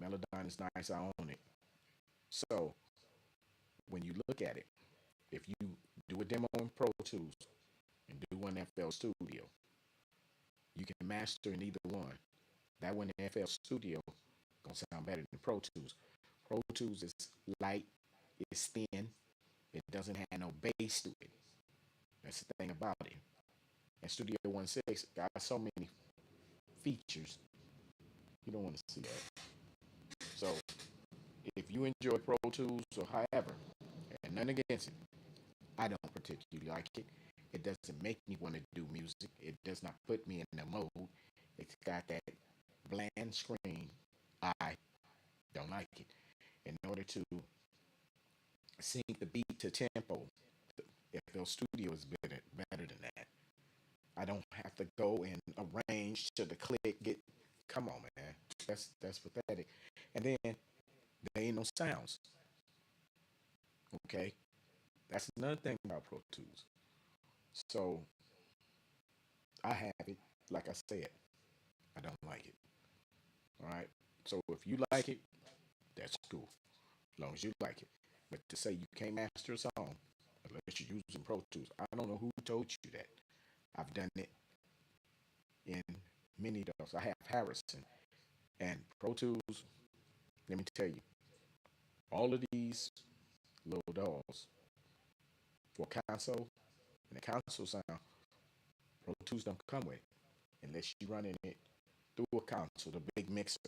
Melodyne is nice, I own it. So when you look at it, if you do a demo in Pro Tools and do one in FL Studio, you can master in either one. That one in FL Studio gonna sound better than Pro Tools. Pro Tools is light, it's thin, it doesn't have no bass to it. That's the thing about it. And Studio One Six got so many features, you don't want to see that. So if you enjoy Pro Tools or however, and none against it, I don't particularly like it. It doesn't make me want to do music. It does not put me in the mode. It's got that bland screen. I don't like it. In order to sync the beat to tempo, FL Studio is better than that. I don't have to go and arrange to the click. Come on, man. That's pathetic. And then there ain't no sounds. Okay, that's another thing about Pro Tools. So I have it. Like I said, I don't like it. All right. So if you like it, that's cool. As long as you like it. But to say you can't master a song unless you're using Pro Tools, I don't know who told you that. I've done it in many DAWs. I have Harrison and Pro Tools. Let me tell you, all of these little DAWs for console and the console sound, Pro Tools don't come with unless you're running it through a console, the big mixer.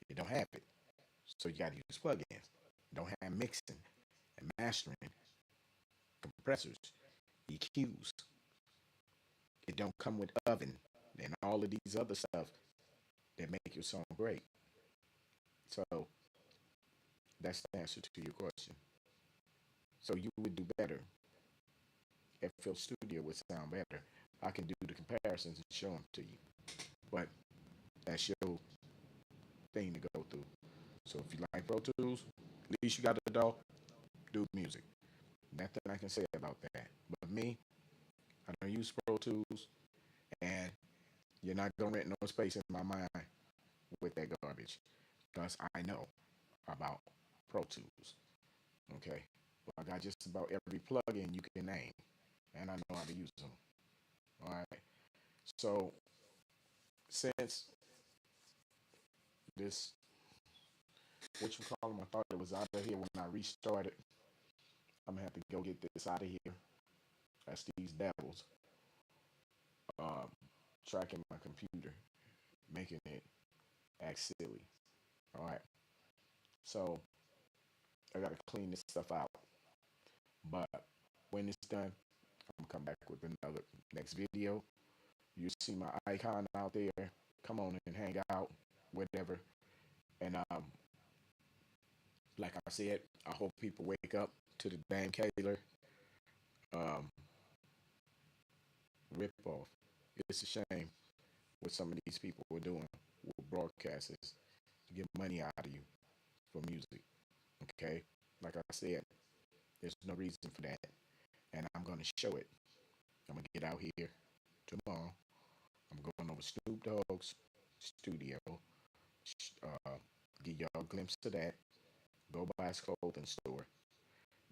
It don't have it. So you got to use plugins. It don't have mixing and mastering, compressors, EQs. It don't come with oven and all of these other stuff that make your song great. So that's the answer to your question. So you would do better. FL Studio would sound better. I can do the comparisons and show them to you. But that's your thing to go through. So if you like Pro Tools, at least you got the DAW, do music. Nothing I can say about that. But me, I don't use Pro Tools, and you're not gonna rent no space in my mind with that garbage, because I know about Pro Tools. Okay, well, I got just about every plugin you can name, and I know how to use them. All right. So since this, what you call them, I thought it was out of here when I restarted. I'm gonna have to go get this out of here. That's these devils um, tracking my computer, making it act silly. All right. So I gotta clean this stuff out. But when it's done, I'm gonna come back with another next video. You see my icon out there. Come on and hang out, whatever. And like I said, I hope people wake up to the Dan Kaler um, rip off. It's a shame what some of these people are doing with broadcasters to get money out of you for music. Okay, like I said, there's no reason for that, and I'm gonna show it. I'm gonna get out here tomorrow. I'm going over Snoop Dogg's studio. Uh, Give y'all a glimpse of that. Go by his clothing store.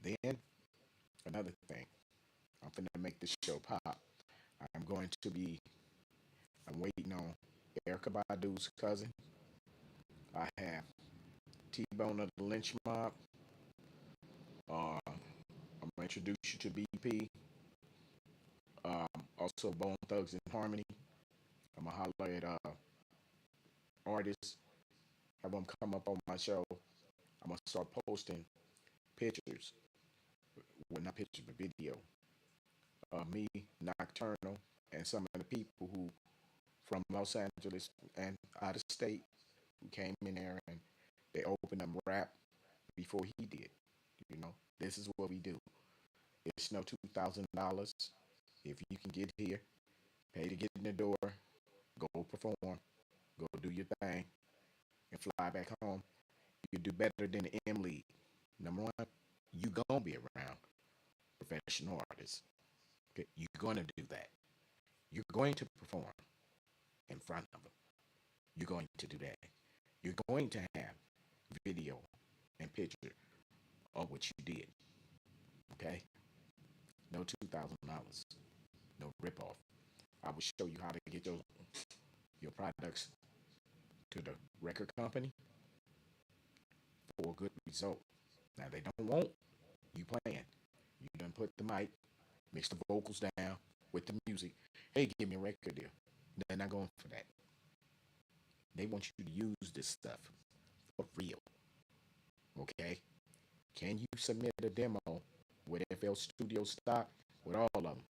Then Another thing, I'm finna make this show pop. I'm going to be, I'm waiting on Erica Badu's cousin. I have T-Bone of the Lynch Mob. I'm gonna introduce you to BP. Also, Bone Thugs and Harmony. I'm gonna holler at artists, have them come up on my show. I'm gonna start posting pictures, well, not pictures, but video. Me, Nocturnal, and some of the people who from Los Angeles and out of state who came in there and they opened up rap before he did. You know, this is what we do. It's no $2,000. If you can get here, pay to get in the door, go perform, go do your thing, and fly back home. You do better than the M League. Number one, you gonna be around professional artists. Okay? You're gonna do that. You're going to perform in front of them. You're going to do that. You're going to have video and picture of what you did. Okay? No $2,000. No ripoff. I will show you how to get your products to the record company for a good result. Now they don't want you playing. You done put the mic, mix the vocals down with the music. Hey, give me a record deal. They're not going for that. They want you to use this stuff for real. Okay? Can you submit a demo with FL Studio stock with all of them?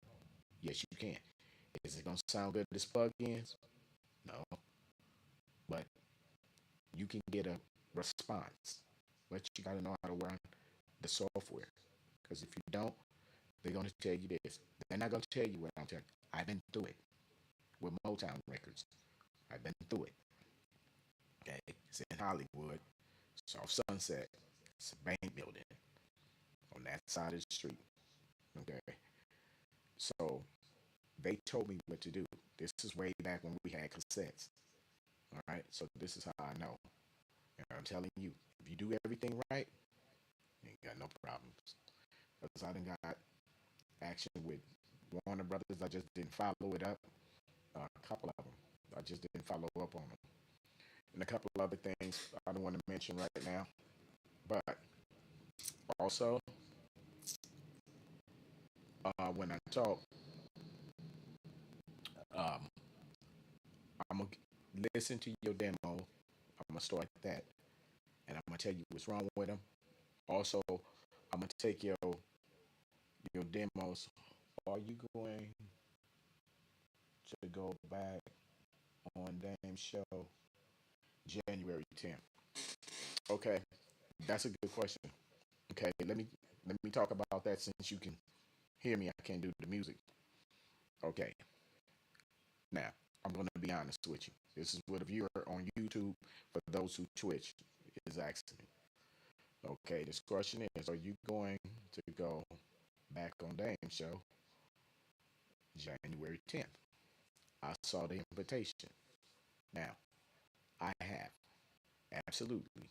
Yes, you can. Is it gonna sound good as plugins? No, but you can get a response. But you gotta know how to run the software. Because if you don't, they're gonna tell you this. They're not gonna tell you what I'm telling you. I've been through it with Motown Records. I've been through it. Okay, it's in Hollywood, South Sunset. It's a bank building on that side of the street. Okay, so they told me what to do. This is way back when we had cassettes. All right, so this is how I know. And I'm telling you, if you do everything right, you ain't got no problems. Because I done got action with Warner Brothers. I just didn't follow it up. A couple of them. I just didn't follow up on them. And a couple of other things I don't want to mention right now. But also, when I talk, um, I'm going to listen to your demo. I'm going to start that. And I'm going to tell you what's wrong with them. Also, I'm going to take your demos. Are you going to go back on Dame show January 10th? Okay, that's a good question. Okay, let me talk about that since you can hear me. I can't do the music. Okay, now I'm gonna be honest with you. This is what a viewer on YouTube for those who Twitch is asking me. Okay, this question is: are you going to go back on Dame show January 10th? I saw the invitation. Now I have absolutely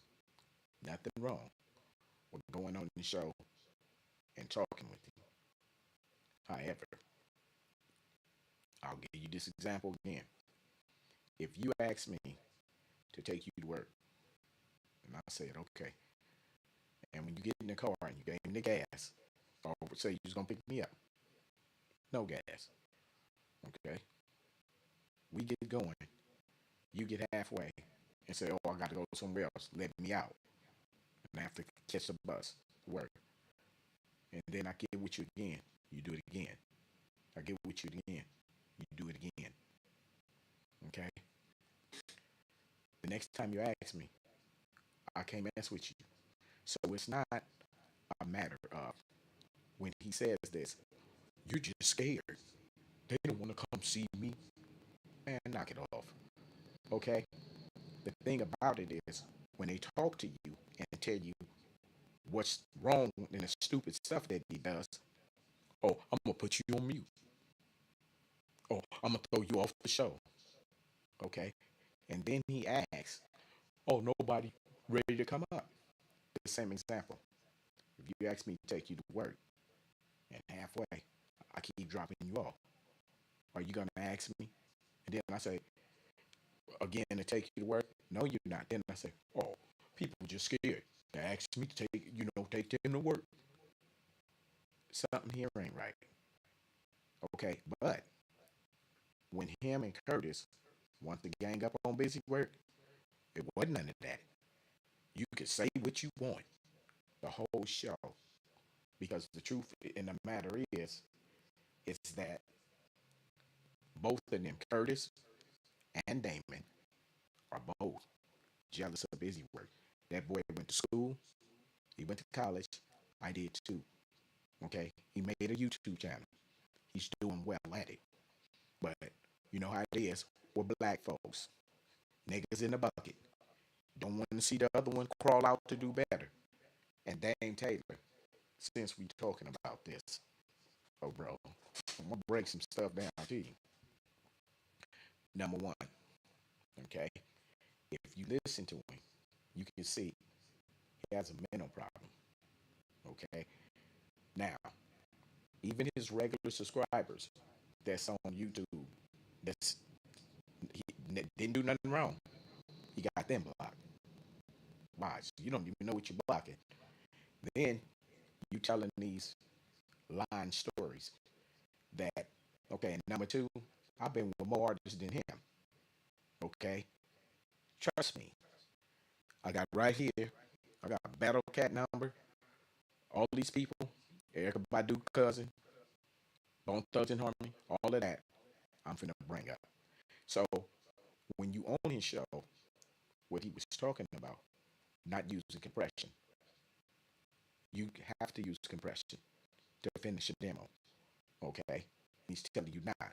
nothing wrong with going on the show and talking with you. However, I'll give you this example again. If you ask me to take you to work, and I said, okay, and when you get in the car and you gave me the gas, or say you was gonna pick me up, no gas, okay, we get going, you get halfway and say, oh, I gotta go somewhere else, let me out, and I have to catch the bus to work, and then I get with you again, you do it again, I get with you again, you do it again, okay. The next time you ask me, I can't mess with you. So it's not a matter of when he says this, you're just scared. They don't want to come see me. Man, knock it off. Okay? The thing about it is when they talk to you and tell you what's wrong and the stupid stuff that he does, oh, I'm gonna put you on mute. Oh, I'm gonna throw you off the show. Okay? And then he asks, oh, nobody ready to come up. The same example. If you ask me to take you to work, And halfway, I keep dropping you off. Are you gonna ask me? And then I say, again, to take you to work? No, you're not. Then I say, oh, people just scared. They ask me to take them to work. Something here ain't right. Okay, but when him and Curtis want to gang up on busy work, it wasn't none of that. You could say what you want the whole show because the truth in the matter is that both of them, Curtis and Damon, are both jealous of busy work. That boy went to school, he went to college. I did too. Okay, he made a YouTube channel. He's doing well at it. But you know how it is with black folks. Niggas in the bucket. Don't want to see the other one crawl out to do better. And Dame Taylor, since we talking about this, oh bro, I'm gonna break some stuff down to you. Number one, okay, if you listen to him, you can see he has a mental problem. Okay, now even his regular subscribers that's on YouTube, that's he didn't do nothing wrong. He got them blocked. Why? So you don't even know what you're blocking. Then you telling these lying stories that okay. And number two, I've been with more artists than him. Okay, trust me. I got right here. I got Battle Cat number. All these people, Erica Badu cousin, Bone Thugs and Harmony, all of that. I'm finna bring up. So when you own his show, what he was talking about, not using compression, you have to use compression to finish a demo. Okay, he's telling you not.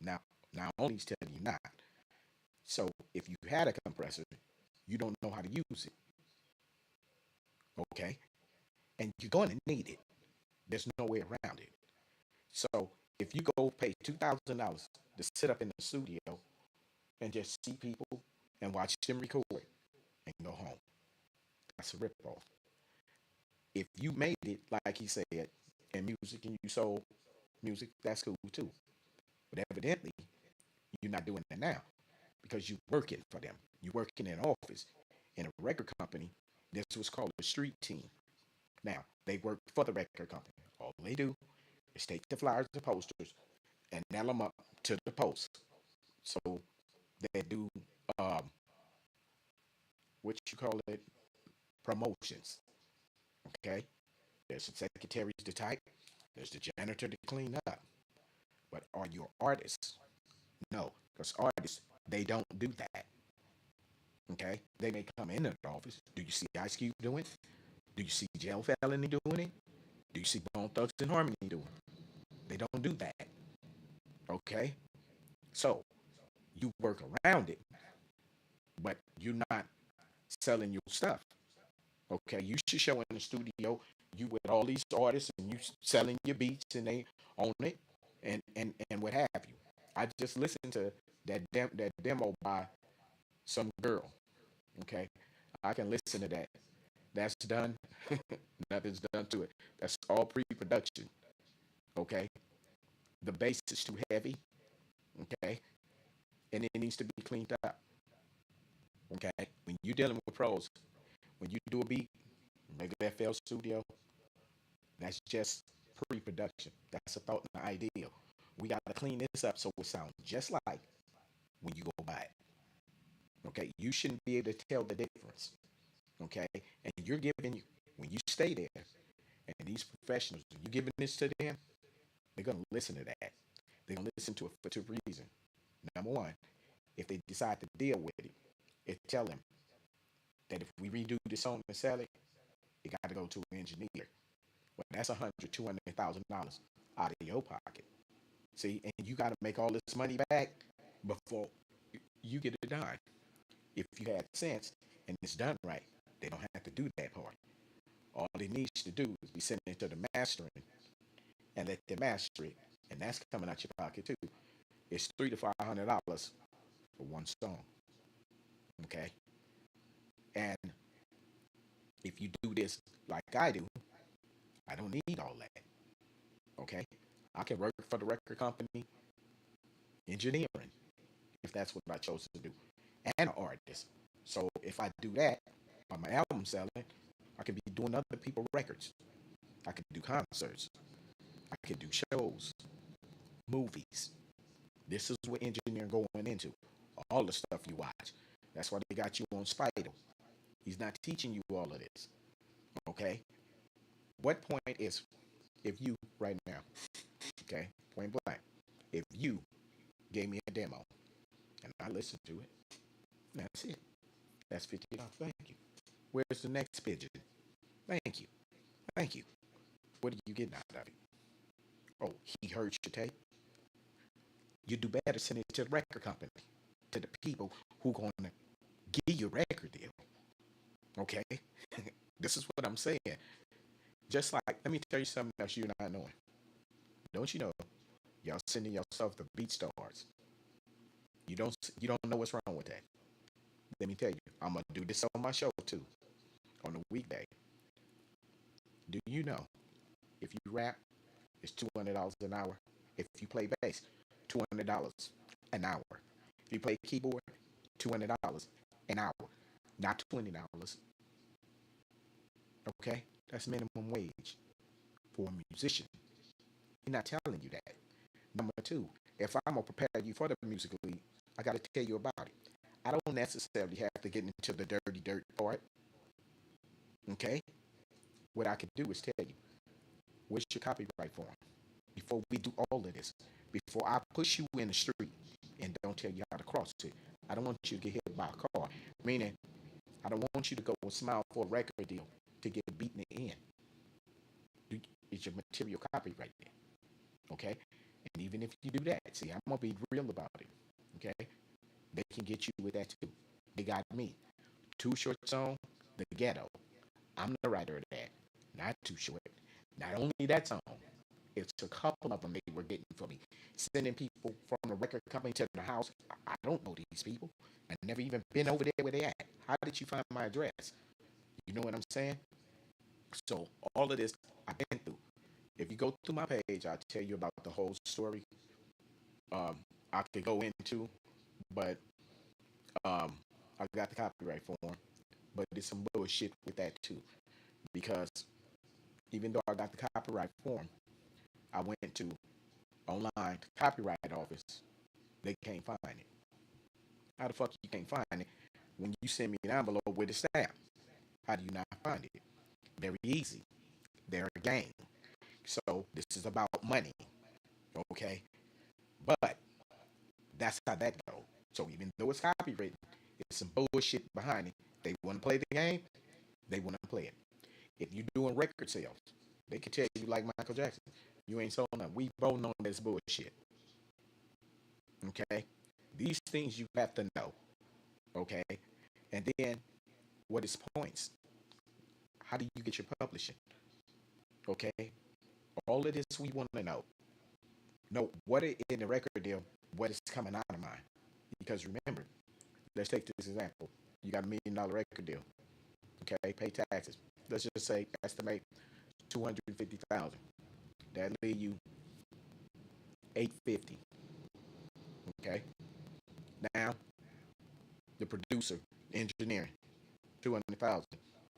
Now, not only he's telling you not. So if you had a compressor, you don't know how to use it. Okay, and you're going to need it. There's no way around it. So if you go pay $2,000 to sit up in the studio and just see people and watch them record and go home, that's a ripoff. If you made it, like he said, in music and you sold music, that's cool too. But evidently, you're not doing that now because you're working for them. You're working in an office in a record company. This was called a street team. Now, they work for the record company. All they do is take the flyers and posters and nail them up to the post. So they do um, what you call it promotions. Okay, there's the secretaries to type, there's the janitor to clean up. But are you artists? No, because artists they don't do that. Okay, they may come in the office. Do you see Ice Cube doing it? Do you see Jail Felony doing it? Do you see Bone Thugs and Harmony doing it? They don't do that. Okay, so you work around it, but you're not selling your stuff. Okay, you should show in the studio you with all these artists and you selling your beats and they own it and what have you. I just listened to that demo by some girl. Okay, I can listen to that. That's done. Nothing's done to it. That's all pre-production. Okay, the bass is too heavy. Okay, and it needs to be cleaned up. Okay, when you're dealing with pros, when you do a beat, regular FL Studio, that's just pre-production. That's a thought and an idea. We gotta clean this up so it sounds just like when you go by it. Okay, you shouldn't be able to tell the difference. Okay, and you're giving when you stay there, and these professionals, you giving this to them, they're gonna listen to that. They're gonna listen to it for two reasons. Number one, if they decide to deal with it tell them that if we redo this song and sell it, it got to go to an engineer. Well, that's $100,000, $200,000 out of your pocket. See, and you got to make all this money back before you get it done. If you had sense and it's done right, they don't have to do that part. All it needs to do is be sent into the mastering and let them master it, and that's coming out your pocket too. It's $300 to $500 for one song. Okay, and if you do this like I do, I don't need all that. Okay, I can work for the record company, engineering, if that's what I chose to do, and an artist. So if I do that, on my album selling, I could be doing other people's records. I could do concerts. I could do shows, movies. This is what engineering going into. All the stuff you watch. That's why they got you on Spider. He's not teaching you all of this. Okay? What point is if you right now, okay, point blank, if you gave me a demo and I listened to it, that's it. That's $50. Thank you. Where's the next pigeon? Thank you. Thank you. What are you getting out of it? Oh, he heard your tape. You do better send it to the record company, to the people who gonna give you a record deal. Okay? This is what I'm saying. Just like, let me tell you something else you're not knowing. Don't you know y'all sending yourself the beat stars? You don't know what's wrong with that. Let me tell you, I'm gonna do this on my show too, on a weekday. Do you know if you rap, it's $200 an hour. If you play bass, $200 an hour. If you play keyboard, $200 an hour, not $20. Okay, that's minimum wage for a musician. He's not telling you that. Number two, if I'm gonna prepare you for the music league, I gotta tell you about it. I don't necessarily have to get into the dirty dirt part. Okay, what I can do is tell you, what's your copyright form? Before we do all of this, before I push you in the street and don't tell you how to cross it, I don't want you to get hit by a car. Meaning, I don't want you to go and smile for a record deal to get beaten in. Is your material copyrighted? Okay, and even if you do that, see, I'm gonna be real about it. Okay, they can get you with that too. They got me. Too Short song, The Ghetto. I'm the writer of that. Not Too Short. Not only that song, it's a couple of them they were getting for me. Sending people from the record company to the house. I don't know these people. I never even been over there where they at. How did you find my address? You know what I'm saying? So all of this I've been through. If you go through my page, I'll tell you about the whole story. I could go into, but um, I got the copyright form. But there's some bullshit with that too, because even though I got the copyright form, I went to online to copyright office. They can't find it. How the fuck you can't find it when you send me an envelope with a stamp? How do you not find it? Very easy. They're a gang. So this is about money. Okay? But that's how that goes. So even though it's copywritten, it's some bullshit behind it. They want to play the game, they want to play it. If you're doing record sales, they can tell you like Michael Jackson, you ain't sold nothing. We both know this bullshit. Okay? These things you have to know. Okay? And then what is points? How do you get your publishing? Okay? All of this we want to know. Know what it in the record deal, what is coming out of mine. Because remember, let's take this example. You got $1 million record deal. Okay, pay taxes. Let's just say estimate 250,000. That leave you 850. Okay. Now the producer, engineering, 200,000.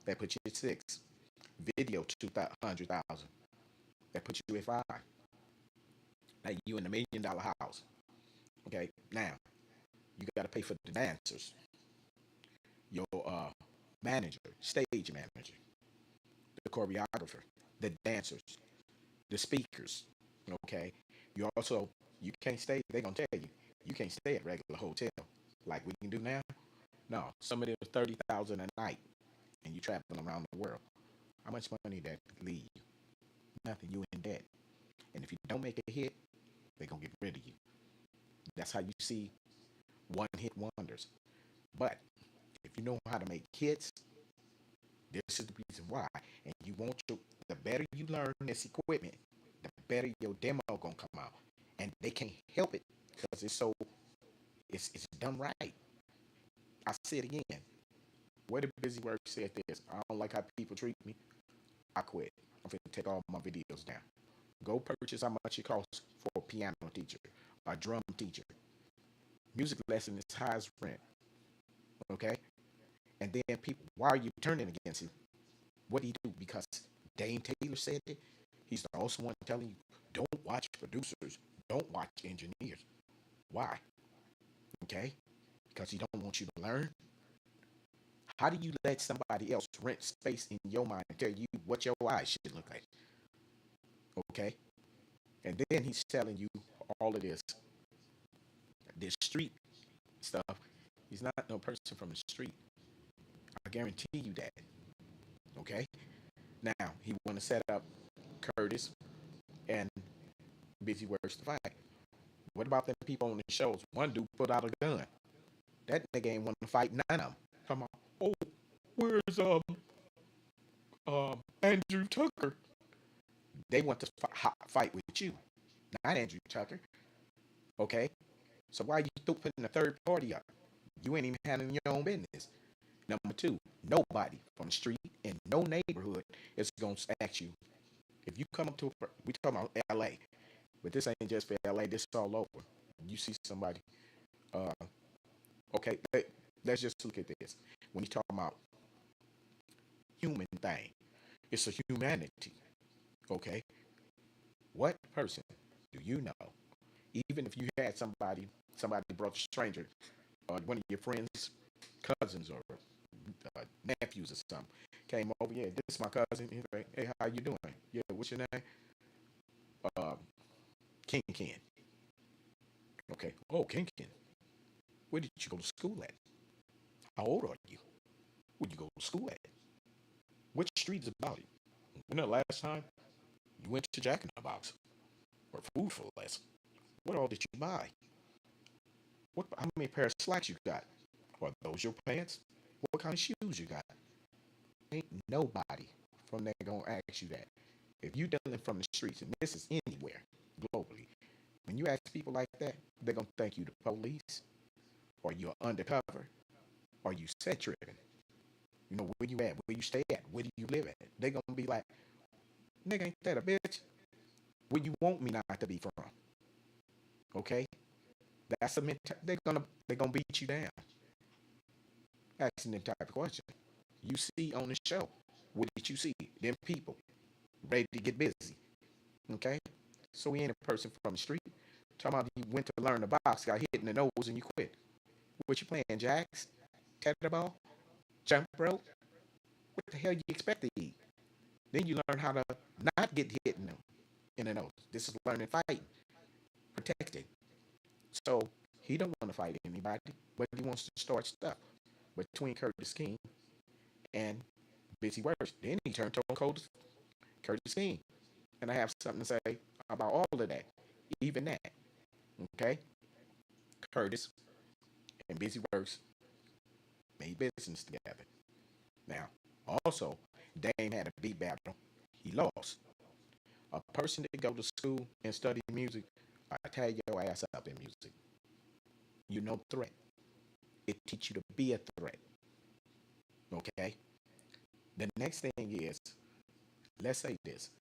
That puts you at 6. Video 200,000. That puts you at 5. Now you in a $1 million house. Okay. Now you got to pay for the dancers, your manager, stage manager, the choreographer, the dancers, the speakers. Okay. You also you can't stay. They gonna tell you can't stay at regular hotel like we can do now. No, some of them 30,000 a night, and you traveling around the world. How much money that leave you? Nothing. You in debt. And if you don't make a hit, they gonna get rid of you. That's how you see one hit wonders. But if you know how to make hits, this is the reason why. And you want your the better you learn this equipment, the better your demo gonna come out. And they can't help it because it's done right. I say it again. Where the busy work said this. I don't like how people treat me. I quit. I'm finna take all my videos down. Go purchase how much it costs for a piano teacher, a drum teacher. Music lesson is high as rent. Okay? And then people, why are you turning against him? What did he do? Because Dame Taylor said it. He's the also one telling you, don't watch producers, don't watch engineers. Why? Okay? Because he don't want you to learn. How do you let somebody else rent space in your mind and tell you what your eyes should look like? Okay? And then he's telling you all of this street stuff. He's not no person from the street. I guarantee you that. Okay? Now, he want to set up Curtis and Busy Works to fight. What about them people on the shows? One dude put out a gun. That nigga ain't want to fight none of them. Come on. Oh, where's Andrew Tucker? They want to fight with you, not Andrew Tucker. Okay? So why you still putting a third party up? You ain't even handling your own business. Number two, nobody from the street in no neighborhood is gonna ask you if you come up to we talking about L.A., but this ain't just for L.A. This is all over. You see somebody, uh, okay, let's just look at this. When you talk about human thing, it's a humanity. Okay, what person do you know? Even if you had somebody brought a stranger, or one of your friends, cousins, or nephews or something, came over. Yeah, this is my cousin. He's like, hey, how you doing? Yeah, what's your name? Uh, King Ken. Okay. Oh, King Ken. Where did you go to school at? How old are you? Where did you go to school at? Which streets about it? When the last time you went to Jack in the Box or food for less? What all did you buy? What? How many pairs of slacks you got? Are those your pants? What kind of shoes you got? Ain't nobody from there gonna ask you that. If you dealing from the streets, and this is anywhere globally, when you ask people like that, they're gonna think you the police, or you're undercover, or you set tripping. You know where you at, where you stay at, where do you live at? They're gonna be like, nigga, ain't that a bitch? Where you want me not to be from? Okay, that's a they're gonna beat you down. Asking them type of question. You see on the show, what did you see? Them people ready to get busy. Okay, so we ain't a person from the street. Talking about you went to learn the box, got hit in the nose, and you quit. What you playing, jacks? Tetherball? Jump rope? What the hell you expect to eat? Then you learn how to not get hit in the nose. This is learning fighting, protecting. So he don't want to fight anybody, but he wants to start stuff between Curtis King and Busy Works. Then he turned on Curtis King. And I have something to say about all of that. Even that. Okay? Curtis and Busy Works made business together. Now, also, Dame had a beat battle. He lost. A person that go to school and study music, I tear your ass up in music. You know threat. It teach you to be a threat. Okay? The next thing is, let's say this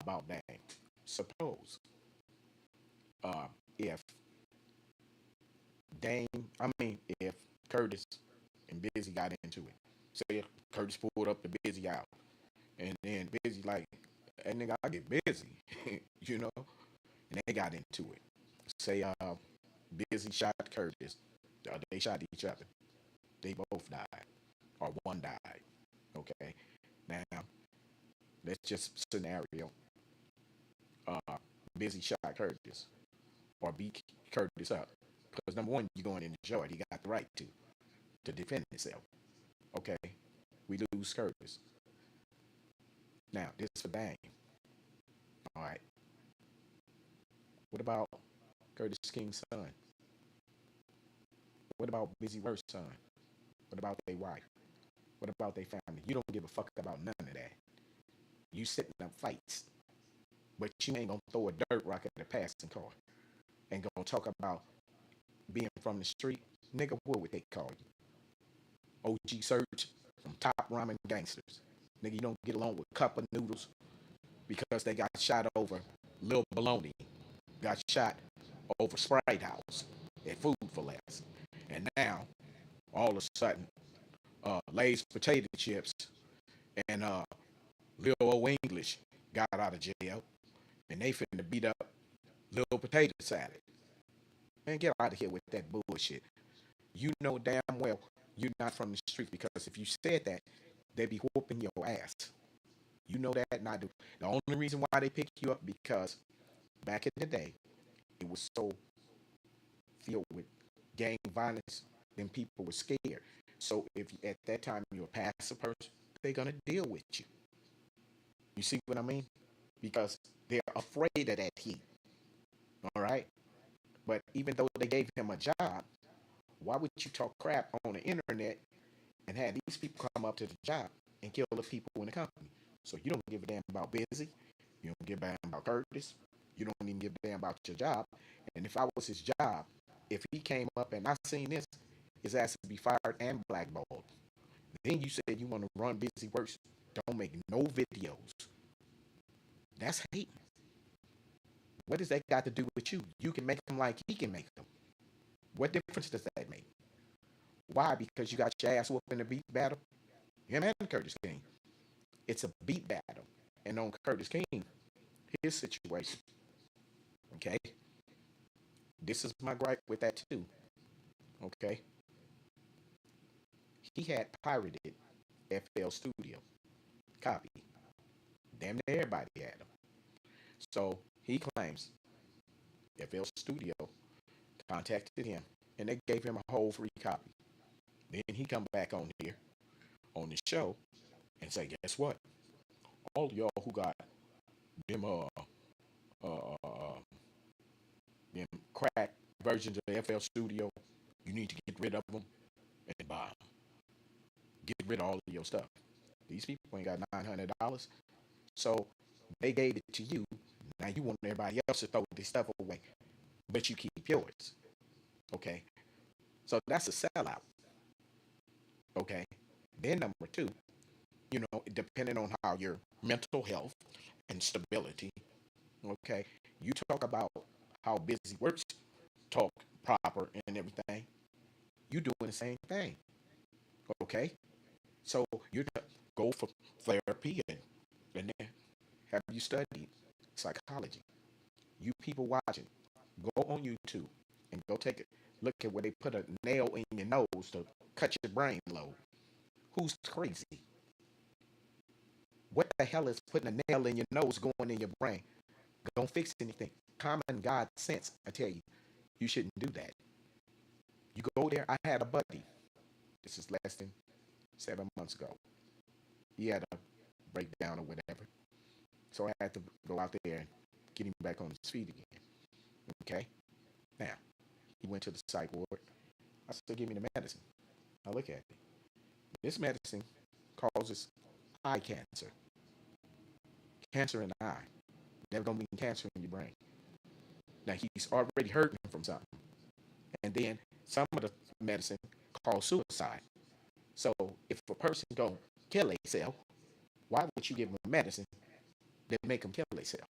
about Dame. Suppose if Dame, if Curtis and Busy got into it. Say Curtis pulled up the Busy out, and then Busy like, that nigga, I get busy, you know, and they got into it. Say Busy shot Curtis, they shot each other. They both died, or one died. Okay, now let's just scenario. Uh, Busy shot Curtis, or beat Curtis up, because number one, you're going into jail. He got the right to defend himself. Okay, we lose Curtis. Now, this is for Dame. All right. What about Curtis King's son? What about Busy Works' son? What about their wife? What about their family? You don't give a fuck about none of that. You setting up fights, but you ain't gonna throw a dirt rock at the passing car and gonna talk about being from the street. Nigga, what would they call you? OG Surge from Top Ramen Gangsters. Nigga, you don't get along with cup of noodles because they got shot over Lil Baloney got shot over Sprite House at Food for Less. And now, all of a sudden, Lay's potato chips and Lil O English got out of jail and they finna beat up Lil Potato Salad. Man, get out of here with that bullshit. You know damn well you're not from the street because if you said that, they'd be whooping your ass. You know that, and I do. The only reason why they pick you up because back in the day, it was so filled with gang violence, then people were scared. So if at that time you're a passive person, they're gonna deal with you. You see what I mean? Because they're afraid of that heat. All right. But even though they gave him a job, why would you talk crap on the internet and have these people come up to the job and kill the people in the company? So you don't give a damn about Busy. You don't give a damn about Curtis. You don't even give a damn about your job. And if I was his job, if he came up and I seen this, his ass would be fired and blackballed. Then you said you want to run Busy Works. Don't make no videos. That's hate. What does that got to do with you? You can make them like he can make them. What difference does that make? Why? Because you got your ass whooped in a beat battle? Him and Curtis King. It's a beat battle. And on Curtis King, his situation, okay? This is my gripe with that too, okay? He had pirated FL Studio copy. Damn near everybody had them. So he claims FL Studio contacted him and they gave him a whole free copy. Then he come back on here on the show and say, guess what? All y'all who got them uh them crack versions of FL Studio, you need to get rid of them and buy them. Get rid of all of your stuff. These people ain't got $900, so they gave it to you. Now you want everybody else to throw this stuff away, but you keep yours. Okay, so that's a sellout. Okay, then number two, depending on how your mental health and stability. Okay, you talk about how Busy Works talk proper and everything. You doing the same thing. Okay, so you go for therapy and then have you studied psychology? You people watching, go on YouTube and go take a look at where they put a nail in your nose to cut your brain lobe. Who's crazy? What the hell is putting a nail in your nose going in your brain? Don't fix anything. Common God sense, I tell you, you shouldn't do that. You go there. I had a buddy. This is less than 7 months ago. He had a breakdown or whatever. So I had to go out there and get him back on his feet again. Okay? Now, he went to the psych ward. I said, give me the medicine. I look at it. This medicine causes eye cancer. Cancer in the eye. Never gonna be cancer in your brain. Now he's already hurting from something. And then some of the medicine causes suicide. So if a person gonna kill themselves, why would you give them medicine that make them kill themselves?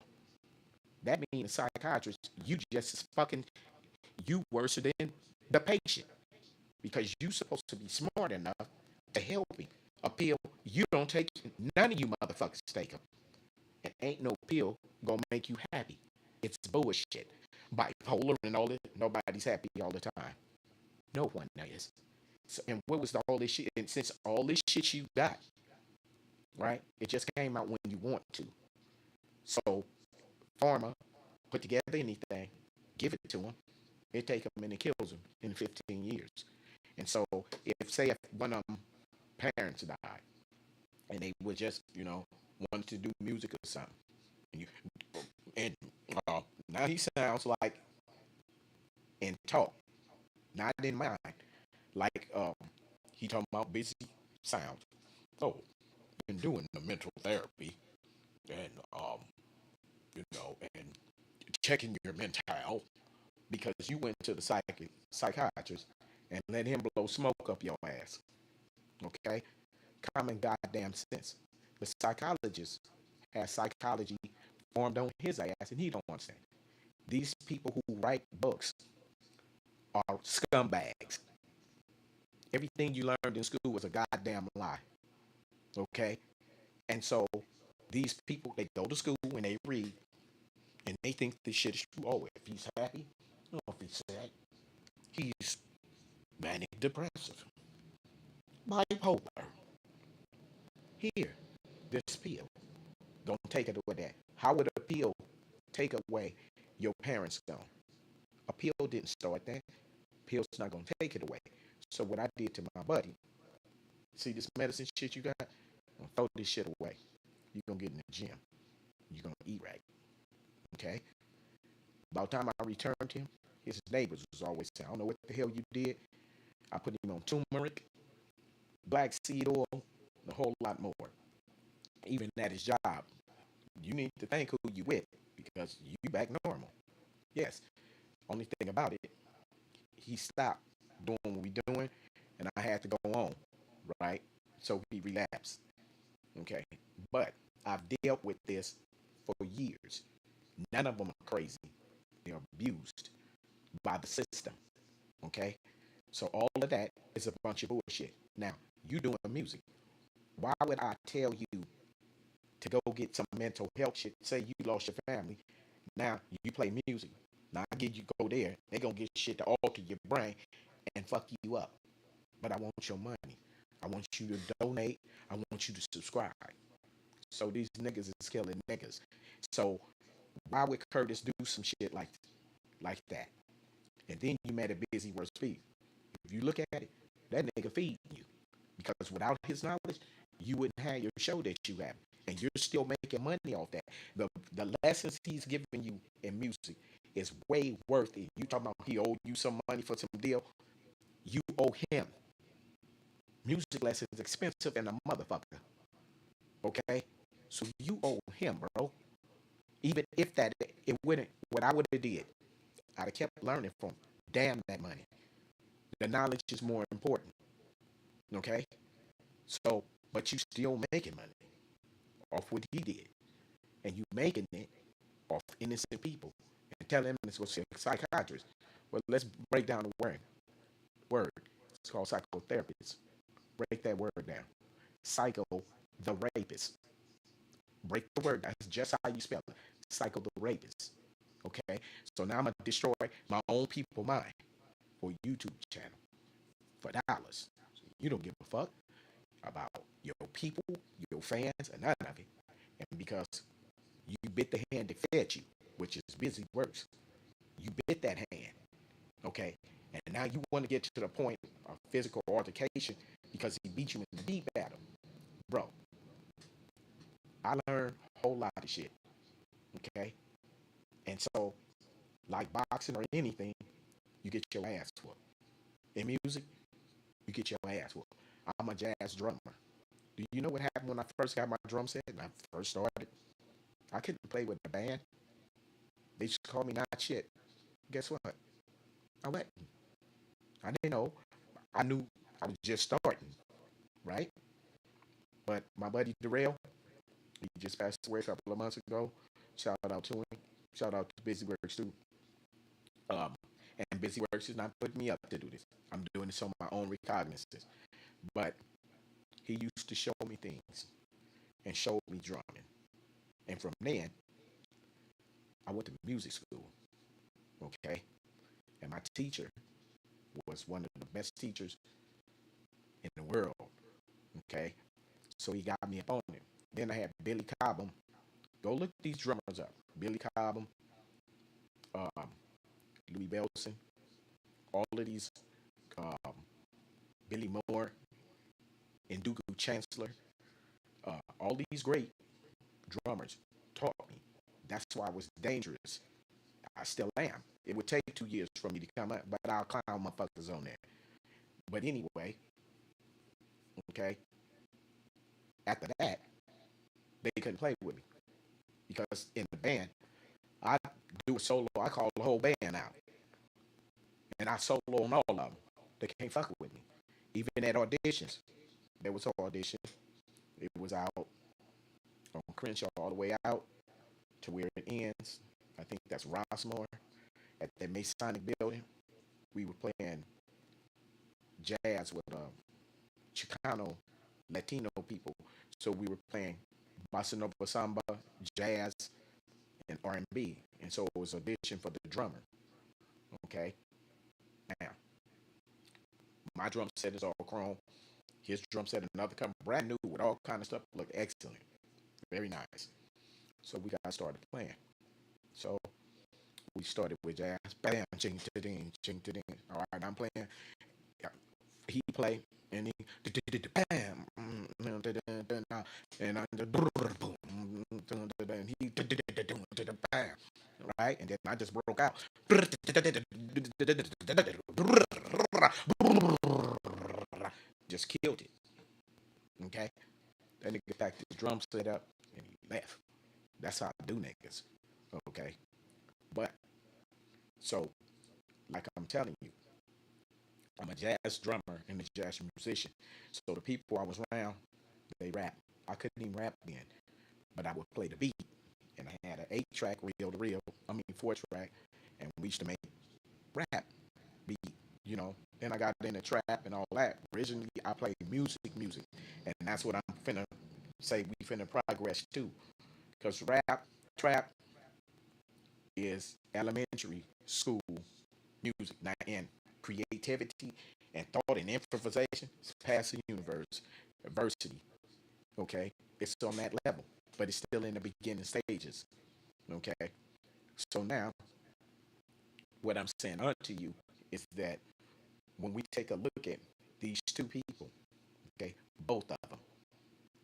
That means a psychiatrist, you just as fucking you worse than the patient because you supposed to be smart enough to help him. A pill you don't take, none of you motherfuckers take them. And ain't no pill gonna make you happy. It's bullshit. Bipolar and all that, nobody's happy all the time. No one is. So, and what was all this shit? And since all this shit you got, right? It just came out when you want to. So, pharma put together anything, give it to them, it take them and it kills them in 15 years. And so, if one of them parents died, and they would just, wanted to do music or something, and, now he sounds like and talk, not in mind, like he talking about busy sounds. Oh, been doing the mental therapy, and and checking your mental because you went to the psychiatrist and let him blow smoke up your ass. Okay, common goddamn sense. The psychologist has psychology formed on his ass, and he don't understand. These people who write books are scumbags. Everything you learned in school was a goddamn lie. Okay? And so these people, they go to school and they read and they think this shit is true. Oh, if he's happy, oh, if he's sad, he's manic depressive, bipolar. Here, this pill. Don't take it away that. How would a pill take away your parents' gone? A pill didn't start that. Pill's not gonna take it away. So what I did to my buddy, see this medicine shit you got? I'm gonna throw this shit away. You're gonna get in the gym. You're gonna eat right. Okay? About the time I returned to him, his neighbors was always saying, I don't know what the hell you did. I put him on turmeric, black seed oil, a whole lot more. Even at his job, you need to thank who you with because you back normal. Yes. Only thing about it, he stopped doing what we doing, and I had to go on, right? So he relapsed. Okay. But I've dealt with this for years. None of them are crazy. They're abused by the system. Okay. So all of that is a bunch of bullshit. Now, you doing music. Why would I tell you to go get some mental health shit? Say you lost your family. Now you play music. Now I get you go there. They gonna get shit to alter your brain and fuck you up. But I want your money. I want you to donate. I want you to subscribe. So these niggas is killing niggas. So why would Curtis do some shit like that? And then you mad at Busy World Speed. If you look at it, that nigga feeding you. Because without his knowledge, you wouldn't have your show that you have. And you're still making money off that. The lessons he's giving you in music is way worth it. You talking about he owed you some money for some deal? You owe him. Music lessons is expensive and a motherfucker. Okay? So you owe him, bro. Even if that it wouldn't what I would have did, I'd have kept learning from damn that money. The knowledge is more important. Okay? So, but you still making money off what he did. And you making it off innocent people. And tell them it's going to a psychiatrist. Well, let's break down the word. It's called psychotherapist. Break that word down. Psycho, the rapist. Break the word. That's just how you spell it. Psycho, the rapist. Okay? So now I'm going to destroy my own people mind for YouTube channel for dollars. So you don't give a fuck about your people, your fans, and none of it. And because you bit the hand that fed you, which is busy works, you bit that hand, okay? And now you want to get to the point of physical altercation because he beat you in the beat battle. Bro, I learned a whole lot of shit, okay? And so, like boxing or anything, you get your ass whooped. In music, you get your ass whooped. I'm a jazz drummer. Do you know what happened when I first got my drum set and I first started? I couldn't play with the band. They just called me not shit. Guess what? I went. I didn't know. I knew I was just starting, right? But my buddy Darrell, he just passed away a couple of months ago. Shout out to him. Shout out to Busy Works too. Um, and Busy Works is not putting me up to do this. I'm doing this on my own recognizance. But he used to show me things and showed me drumming. And from then, I went to music school. Okay? And my teacher was one of the best teachers in the world. Okay? So he got me up on it. Then I had Billy Cobham. Go look these drummers up. Billy Cobham, um, Louis Belson, all of these, um, Billy Moore, Ndugu Chancellor, all these great drummers taught me. That's why I was dangerous. I still am. It would take 2 years for me to come up, but I'll clown motherfuckers on there. But anyway, okay, after that, they couldn't play with me because in the band, I do a solo. I call the whole band out, and I solo on all of them. They can't fuck with me. Even at auditions, there was an audition. It was out on Crenshaw all the way out to where it ends. I think that's Rossmore at the Masonic building. We were playing jazz with Chicano Latino people. So we were playing bossa nova, samba, jazz, and R&B. And so it was audition for the drummer. Okay. Now my drum set is all chrome. His drum set, another company, brand new with all kind of stuff, looked excellent, very nice. So we got started playing. So we started with jazz, bam, ching to ding, ching to ding. All right, I'm playing. Yeah, he play and he bam, and I and he bam, right, and then I just broke out, just killed it. Okay, that nigga packed his drum set up and he left. That's how I do niggas. Okay, but so like I'm telling you, I'm a jazz drummer and a jazz musician. So the people I was around, they rap. I couldn't even rap then, but I would play the beat. And I had an 8-track reel to reel, 4-track, and we used to make rap beat, you know. Then I got into trap and all that. Originally, I played music, and that's what I'm finna say. We finna progress too, because rap, trap is elementary school music. Now, in creativity and thought and improvisation, it's past the universe, adversity. Okay, it's on that level, but it's still in the beginning stages. Okay, so now what I'm saying unto you is that when we take a look at these two people, okay, both of them,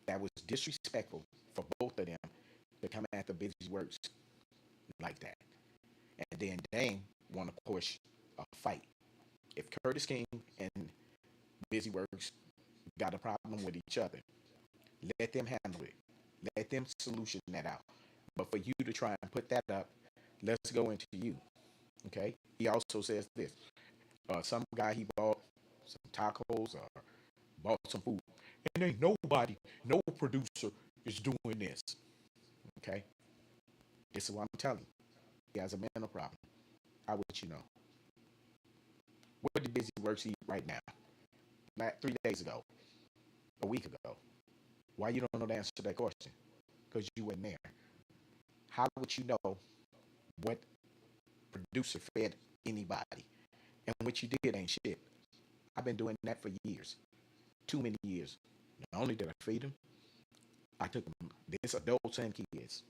that was disrespectful for both of them to come at the busy works like that. And then Dame want to push a fight. If Curtis King and Busy Works got a problem with each other, let them handle it. Let them solution that out. But for you to try and put that up, let's go into you. Okay. He also says this. Some guy he bought some tacos or bought some food, and ain't nobody, no producer is doing this. Okay. This is what I'm telling you. He has a mental problem. How would you know? What did Busy Works eat right now? 3 days ago, a week ago. Why you don't know the answer to that question? Because you weren't there. How would you know what producer fed anybody? And what you did ain't shit. I've been doing that for years. Too many years. Not only did I feed them, I took them, this adults and kids.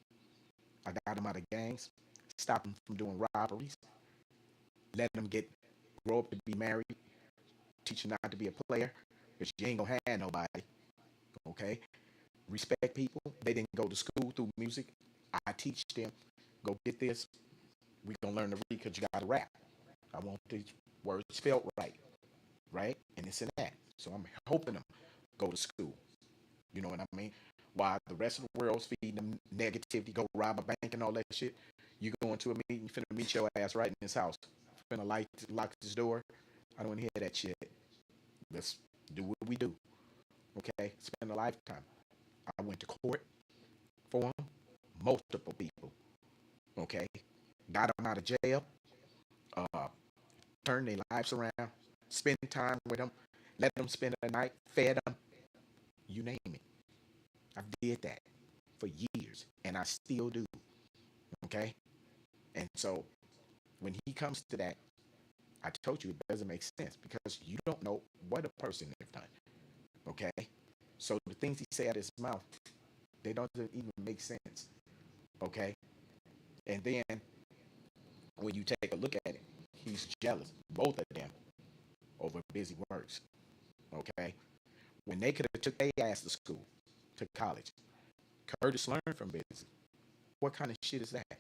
I got them out of gangs, stopped them from doing robberies, let them grow up to be married, teach them not to be a player, because you ain't gonna have nobody. Okay? Respect people. They didn't go to school through music. I teach them. Go get this. We gonna learn to read because you gotta rap. I want these words spelled right, right? And it's in that. So I'm helping them go to school. You know what I mean? While the rest of the world's feeding them negativity, go rob a bank and all that shit, you go into a meeting, finna meet your ass right in his house. Finna lock his door. I don't wanna hear that shit. Let's do what we do. Okay? Spend a lifetime. I went to court for them, multiple people. Okay? Got them out of jail, uh, turned their lives around, spend time with them, let them spend a night, fed them, you name it. I did that for years, and I still do. Okay? And so when he comes to that, I told you it doesn't make sense because you don't know what a person has done. Okay? So the things he say out of his mouth, they don't even make sense. Okay? And then when you take a look at it, he's jealous, both of them, over Busy Works. Okay? When they could have took their ass to school, to college, Curtis learned from Busy. What kind of shit is that?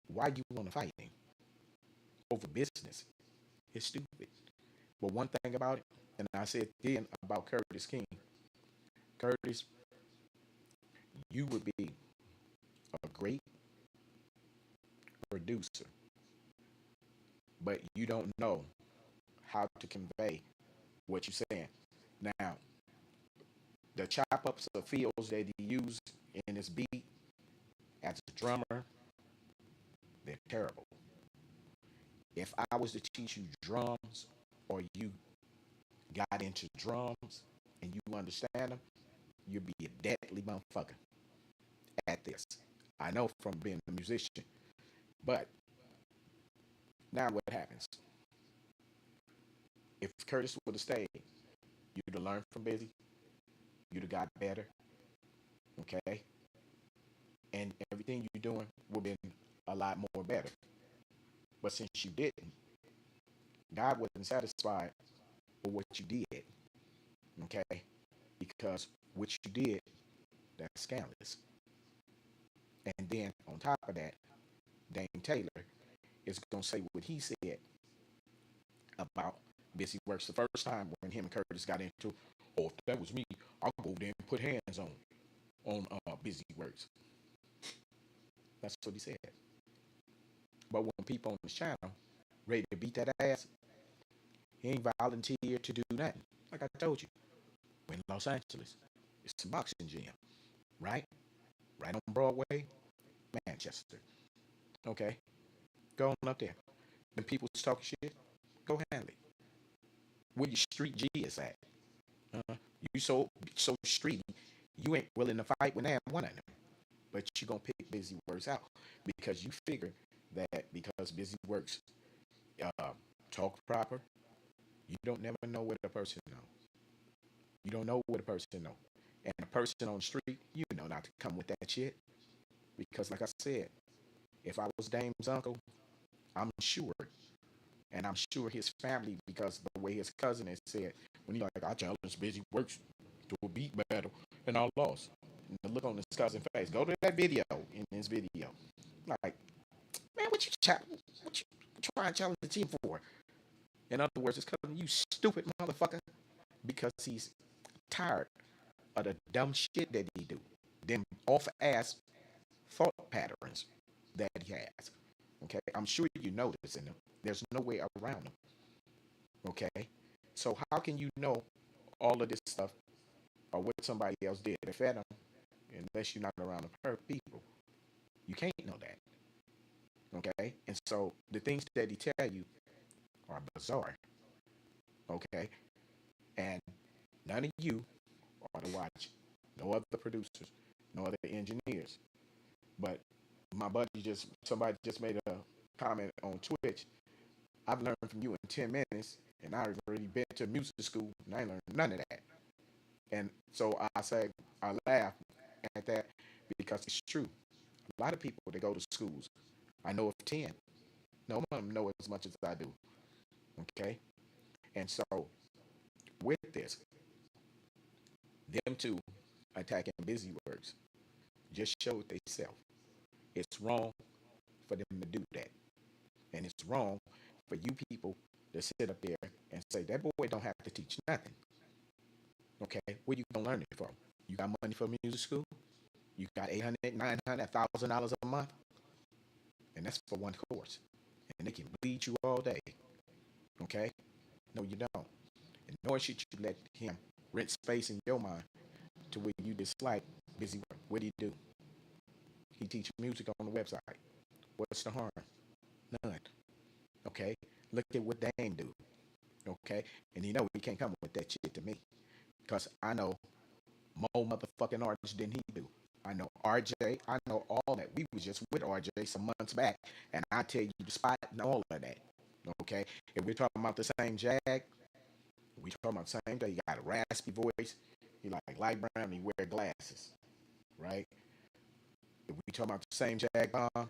Why you want to fight him over business? It's stupid. But one thing about it, and I said then about Curtis King, Curtis, you would be a great producer, but you don't know how to convey what you're saying. Now, the chop ups of fields that he used in his beat, As a drummer, they're terrible. If I was to teach you drums, or you got into drums and you understand them, you'd be a deadly motherfucker at this. I know from being a musician. But now what happens? If Curtis would have stayed, you'd have learned from Busy. You'd have got better. Okay? And everything you're doing would have been a lot more better. But since you didn't, God wasn't satisfied with what you did. Okay? Because what you did, that's scandalous. And then on top of that, Dame Taylor is gonna say what he said about Busy Works the first time when him and Curtis got into. Oh, if that was me, I'll go there and put hands on Busy Works. That's what he said. But when people on this channel ready to beat that ass, he ain't volunteered to do nothing. Like I told you, we're in Los Angeles. It's a boxing gym, right? Right on Broadway, Manchester. Okay, go on up there. When people's talking shit, go handle it. Where your street G is at. You so street, you ain't willing to fight with that one of them. But you gonna pick Busy Works out because you figure that because Busy Works uh, talk proper, you don't never know what a person know. You don't know what a person know. And a person on the street, you know not to come with that shit. Because like I said, if I was Dame's uncle, I'm sure, and I'm sure his family, because the way his cousin has said, when he like, I challenged Busy Works to a beat battle, and I lost. And the look on his cousin's face. Go to that video in this video. Like, man, what you trying to challenge the team for? In other words, his cousin, you stupid motherfucker, because he's tired of the dumb shit that he do, them off ass thought patterns that he has. Okay, I'm sure you notice in them. There's no way around them. Okay, so how can you know all of this stuff or what somebody else did that fed them unless you're not around the perfect people? You can't know that. Okay, and so the things that he tell you are bizarre. Okay, and none of you are to watch. No other producers, no other engineers. But my buddy somebody just made a comment on Twitch. I've learned from you in 10 minutes, and I've already been to music school, and I ain't learned none of that. And so I laugh at that because it's true. A lot of people that go to schools, I know of 10. No one of them know as much as I do. Okay? And so, with this, them two attacking Busy Works just showed themselves. It's wrong for them to do that. And it's wrong for you people to sit up there and say, that boy don't have to teach nothing. Okay? Where you gonna learn it from? You got money for music school? You got 800, 900, $1,000 a month? And that's for one course. And they can bleed you all day. Okay? No, you don't. And nor should you let him rent space in your mind to where you dislike Busy Work. What do he do? He teaches music on the website. What's the harm? None. Okay? Look at what Dame do. Okay? And you know he can't come with that shit to me. Because I know more motherfucking artists than he do. I know RJ. I know all that. We was just with RJ some months back. And I tell you the spot and all of that. Okay? If we're talking about the same Jag, we talking about the same thing. He got a raspy voice. He like light brown and he wear glasses. Right? If we talking about the same Jag Bomb,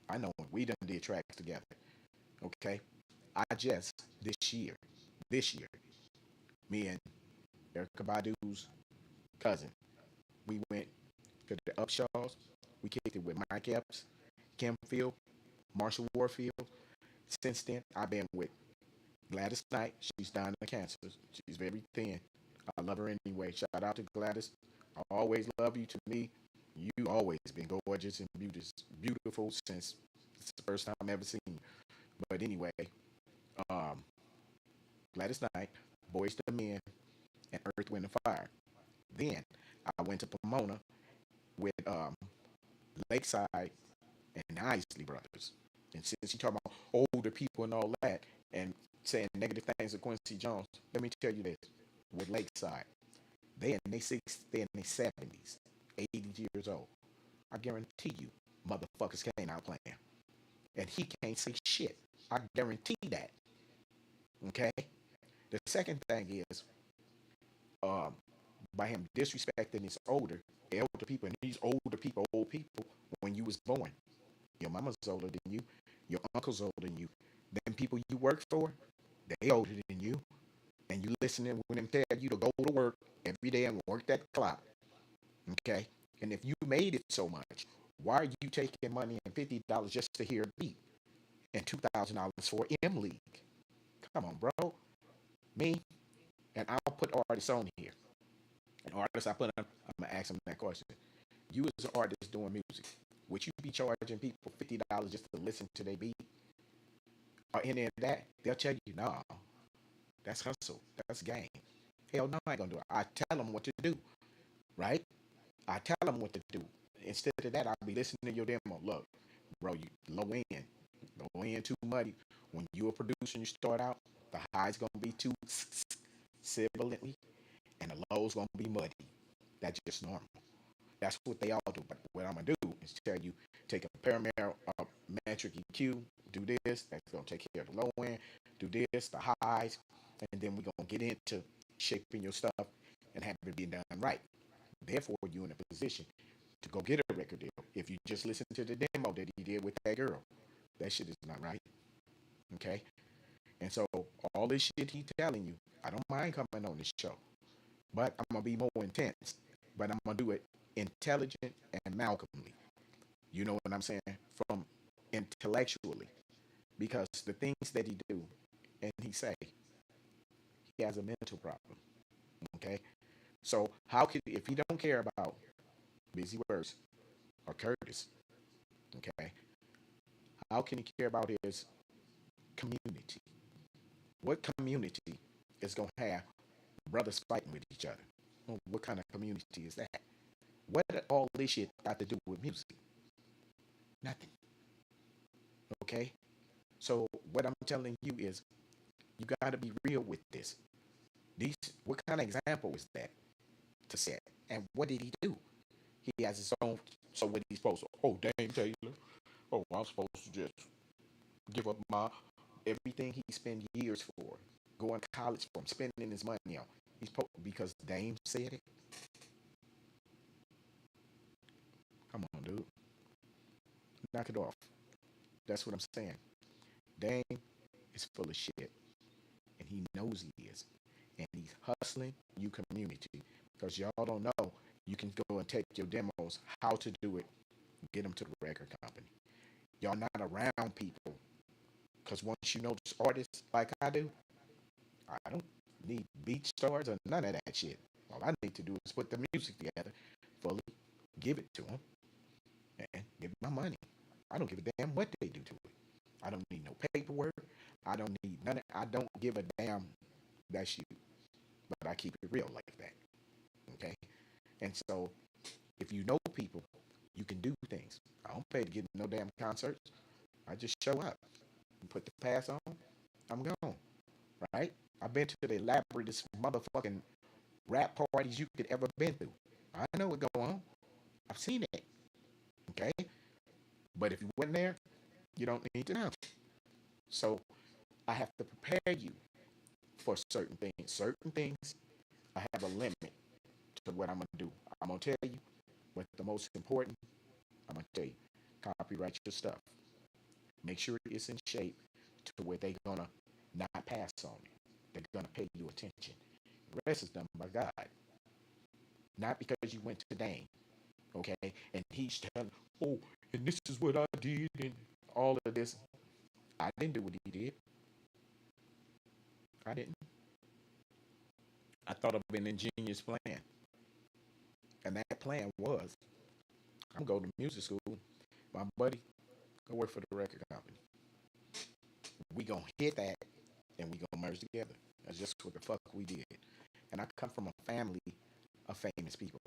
I know we done did tracks together. Okay? I just this year, me and Erica Badu's cousin, we went to the Upshaws. We kicked it with Mike Epps, Kim Field, Marshall Warfield. Since then, I've been with Gladys Knight. She's dying of cancer. She's very thin. I love her anyway. Shout out to Gladys. I always love you. To me, you always been gorgeous and beautiful since it's the first time I've ever seen you. But anyway, um, Gladys Knight, Boys to Men, and Earth, Wind, and Fire. Then I went to Pomona with Lakeside and the Isley Brothers. And since you talk about older people and all that, and saying negative things of Quincy Jones, let me tell you this: with Lakeside, they in their 60s, they in their 70s, 80 years old. I guarantee you, motherfuckers can't out playing, and he can't say shit. I guarantee that. Okay. The second thing is, um, by him disrespecting his elder people, and these older people, old people, when you was born, your mama's older than you, your uncle's older than you, them people you work for, they older than you, and you listening when them tell you to go to work every day and work that clock, okay? And if you made it so much, why are you taking money and $50 just to hear a beat and $2,000 for M League? Come on, bro. Me, and I'll put artists on here. And artists I put on, I'm gonna ask them that question. You as an artist doing music, would you be charging people $50 just to listen to their beat or any of that? They'll tell you, no, that's hustle, that's game. Hell no, I ain't gonna do it. I tell them what to do, right? I tell them what to do. Instead of that, I'll be listening to your demo. Look, bro, you low end too muddy. When you're a producer and you start out, the high's gonna be too sibilantly, and the low's gonna be muddy. That's just normal. That's what they all do. But what I'm gonna do is tell you, take a metric EQ, do this. That's gonna take care of the low end. Do this, the highs, and then we're gonna get into shaping your stuff and have it being done right. Therefore, you're in a position to go get a record deal. If you just listen to the demo that he did with that girl, that shit is not right. Okay, and so all this shit he telling you, I don't mind coming on this show, but I'm gonna be more intense. But I'm gonna do it intelligent and Malcolmly. You know what I'm saying? From intellectually, because the things that he do and he say, he has a mental problem. Okay, so how could if he don't care about Busy Words or Curtis? Okay, how can he care about his community? What community is gonna have brothers fighting with each other? Well, what kind of community is that? What all this shit got to do with music? Nothing. Okay? So what I'm telling you is you gotta be real with this. These what kind of example is that to set? And what did he do? He has his own so what he's supposed to oh Dame Taylor. Oh, I'm supposed to just give up my everything he spent years for, going to college from spending his money on. Because Dame said it. Come on, dude. Knock it off. That's what I'm saying. Dame is full of shit, and he knows he is, and he's hustling you community because y'all don't know. You can go and take your demos, how to do it, get them to the record company. Y'all not around people because once you know this artist like I do, I don't need beat stars or none of that shit. All I need to do is put the music together, fully give it to them, and give my money. I don't give a damn what they do to it. I don't need no paperwork. I don't need none of, I don't give a damn that's you. But I keep it real like that. Okay? And so if you know people, you can do things. I don't pay to get no damn concerts. I just show up and put the pass on. I'm gone. Right? I've been to the elaboratest motherfucking rap parties you could ever been through. I know what go on. I've seen it. Okay? But if you went there, you don't need to know. So I have to prepare you for certain things. Certain things, I have a limit to what I'm gonna do. I'm gonna tell you, but the most important, I'm gonna tell you, copyright your stuff. Make sure it's in shape to where they're gonna not pass on it. They're gonna pay you attention. The rest is done by God. Not because you went to Dane, okay? And he's telling, oh, and this is what I did, and all of this. I didn't do what he did. I didn't. I thought of an ingenious plan. And that plan was, I'm going to music school. My buddy, go work for the record company. We gonna hit that and we gonna merge together. That's just what the fuck we did. And I come from a family of famous people.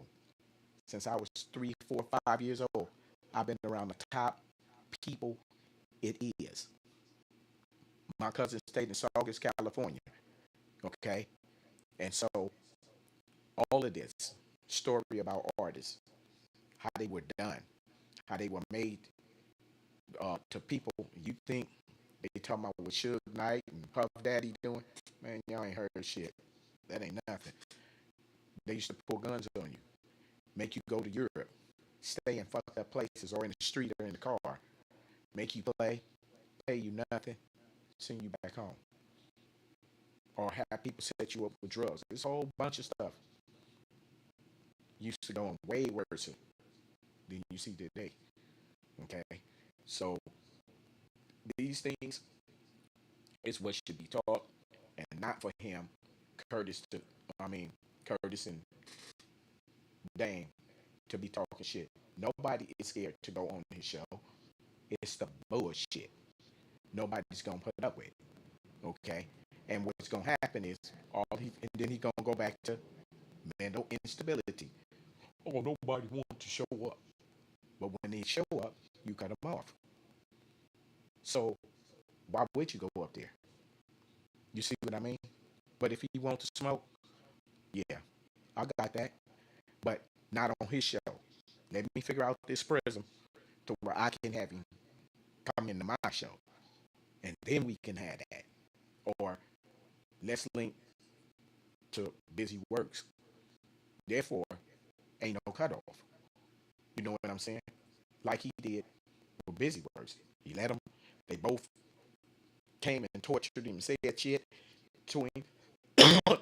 Since I was 3, 4, 5 years old, I've been around the top people. It is. My cousin stayed in Saugus, California. Okay, and so all of this story about artists, how they were done, how they were made to people. You think they talking about what Suge Knight and Puff Daddy doing? Man, y'all ain't heard shit. That ain't nothing. They used to pull guns on you, make you go to Europe, stay in fucked up places or in the street or in the car, make you play, pay you nothing, send you back home, or have people set you up with drugs. This whole bunch of stuff used to go on way worse than you see today. Okay, so these things is what should be taught, and not for him, Curtis to, I mean, Curtis and Dame to be talking shit. Nobody is scared to go on his show. It's the bullshit. Nobody's gonna put up with. Okay, and what's gonna happen is and then he gonna go back to mental instability. Oh, nobody wants to show up, but when they show up, you cut them off. So why would you go up there? You see what I mean? But if he wants to smoke, yeah, I got that. But not on his show. Let me figure out this prism to where I can have him come into my show, and then we can have that. Or let's link to Busy Works. Therefore, ain't no cutoff. You know what I'm saying? Like he did with Busy Works. He let them. They both came and tortured him, said shit to him,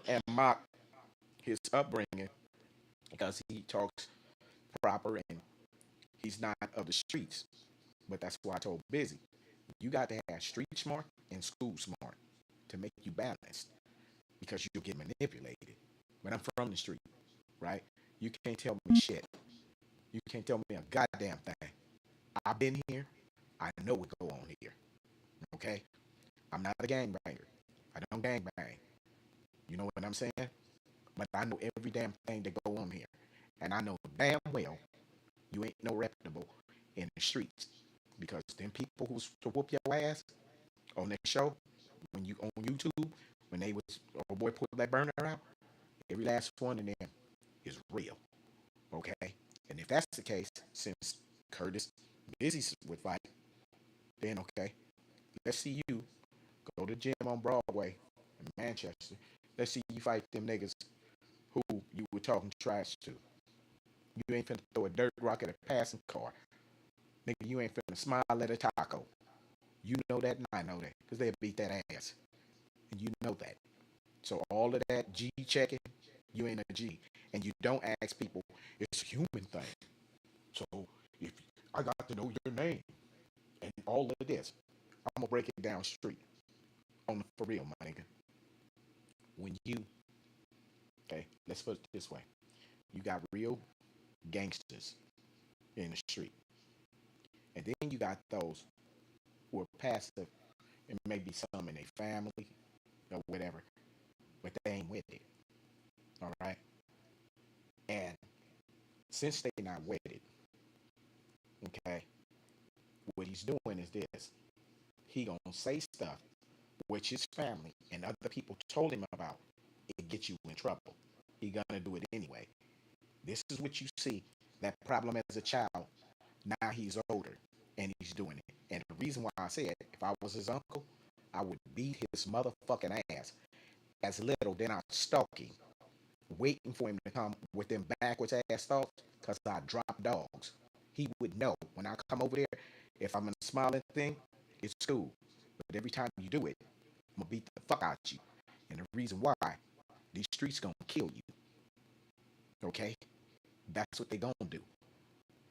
and mocked his upbringing because he talks proper and he's not of the streets. But that's why I told Busy, you got to have street smart and school smart to make you balanced because you'll get manipulated. But I'm from the street, right? You can't tell me shit. You can't tell me a goddamn thing. I've been here. I know what go on here. Okay? I'm not a gangbanger. I don't gangbang. You know what I'm saying? But I know every damn thing that go on here. And I know damn well you ain't no reputable in the streets. Because them people who's to whoop your ass on that show, when you on YouTube, when they was oh boy put that burner out, every last one of them is real. Okay? And if that's the case, since Curtis Busy with fight, then okay. Let's see you go to the gym on Broadway in Manchester. Let's see you fight them niggas who you were talking trash to. You ain't finna throw a dirt rock at a passing car. Nigga, you ain't finna smile at a taco. You know that and I know that. Because they'll beat that ass. And you know that. So all of that G checking, you ain't a G. And you don't ask people, it's a human thing. So if I got to know your name and all of this, I'm gonna break it down straight. On the for real, my nigga. When you okay, let's put it this way. You got real gangsters in the street. And then you got those who are passive and maybe some in their family or whatever, but they ain't with it. All right. And since they not with it, okay, what he's doing is this. He gonna say stuff which his family and other people told him about. It gets you in trouble. He gonna do it anyway. This is what you see. That problem as a child. Now he's older and he's doing it. And the reason why I said if I was his uncle, I would beat his motherfucking ass. As little, then I'd stalk him, waiting for him to come with them backwards ass thoughts, because I drop dogs. He would know when I come over there, if I'm in a smiling thing, it's cool. But every time you do it, I'm gonna beat the fuck out you. And the reason why, these streets gonna kill you. Okay? That's what they gonna do.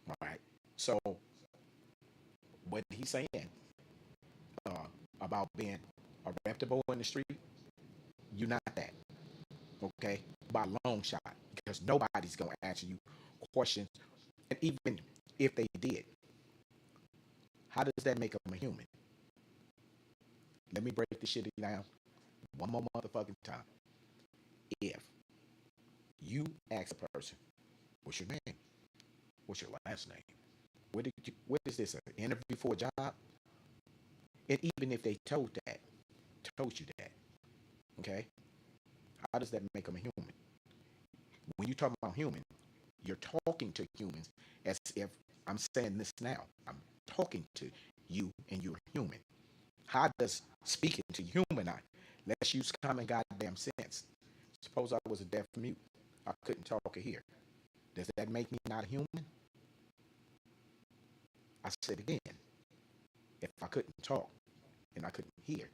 Alright. So what he's saying uh, about being a reputable in the street, you're not that. Okay? By a long shot. Because nobody's gonna answer you questions. And even if they did, how does that make them a human? Let me break this shit down one more motherfucking time. If you ask a person, what's your name? What's your last name? What is this? An interview for a job? And even if they told you that, okay, how does that make them a human? When you talk about human, you're talking to humans as if I'm saying this now. I'm talking to you and you're human. How does speaking to humanize? Let's use common goddamn sense. Suppose I was a deaf mute. I couldn't talk or hear. Does that make me not a human? I said again, if I couldn't talk and I couldn't hear,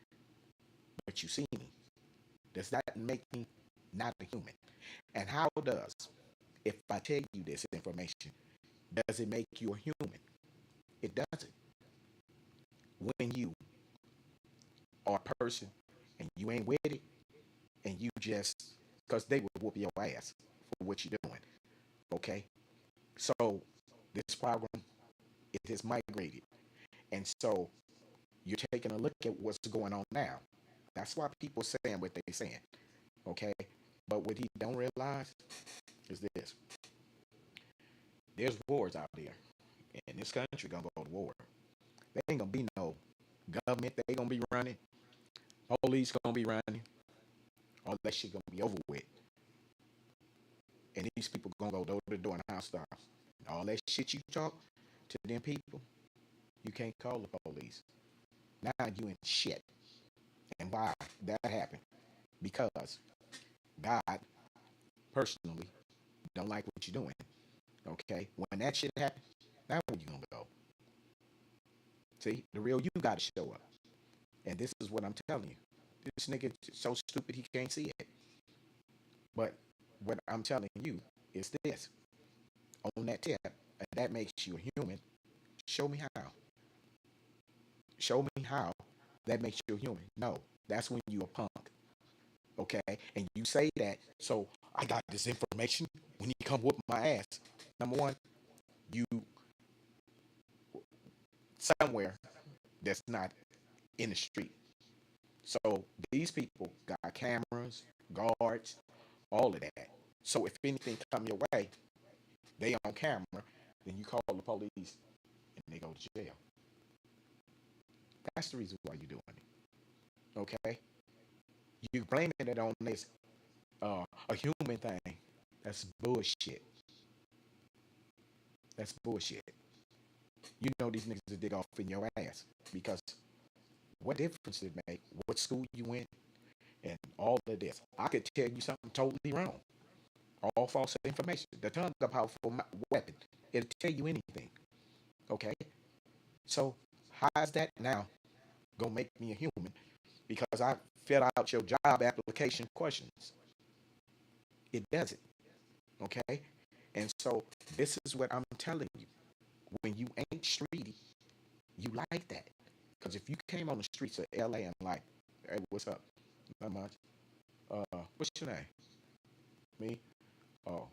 but you see me, does that make me not a human? And how does, if I tell you this information, does it make you a human? It doesn't. When you are a person and you ain't with it, and you just, because they will whoop your ass for what you're doing, okay? So this program, it has migrated. And so you're taking a look at what's going on now. That's why people saying what they're saying, okay? But what he don't realize is this. There's wars out there. And this country gonna go to war. There ain't gonna be no government. They gonna be running. Police gonna be running. All that shit gonna be over with. And these people gonna go door to door and house stars. All that shit you talk to them people, you can't call the police. Now you in shit. And why that happened? Because God personally don't like what you're doing. Okay? When that shit happens, now where you gonna go? See, the real you gotta show up. And this is what I'm telling you. This nigga is so stupid he can't see it. But what I'm telling you is this. On that tip, and that makes you a human, show me how. Show me how that makes you a human. No, that's when you a punk. Okay? And you say that, so I got this information when you come whoop my ass. Number one, you somewhere that's not in the street. So these people got cameras, guards, all of that. So if anything come your way, they on camera, then you call the police and they go to jail. That's the reason why you're doing it. Okay? You blaming it on this a human thing. That's bullshit. That's bullshit. You know these niggas will dig off in your ass because what difference did it make? What school you went and all of this? I could tell you something totally wrong. All false information. The tongue is a powerful weapon. It'll tell you anything. Okay? So how is that now gonna make me a human? Because I filled out your job application questions. It doesn't. Okay? And so this is what I'm telling you. When you ain't streety, you like that. Because if you came on the streets of LA and like, hey, what's up? Not much. What's your name? Me? Oh,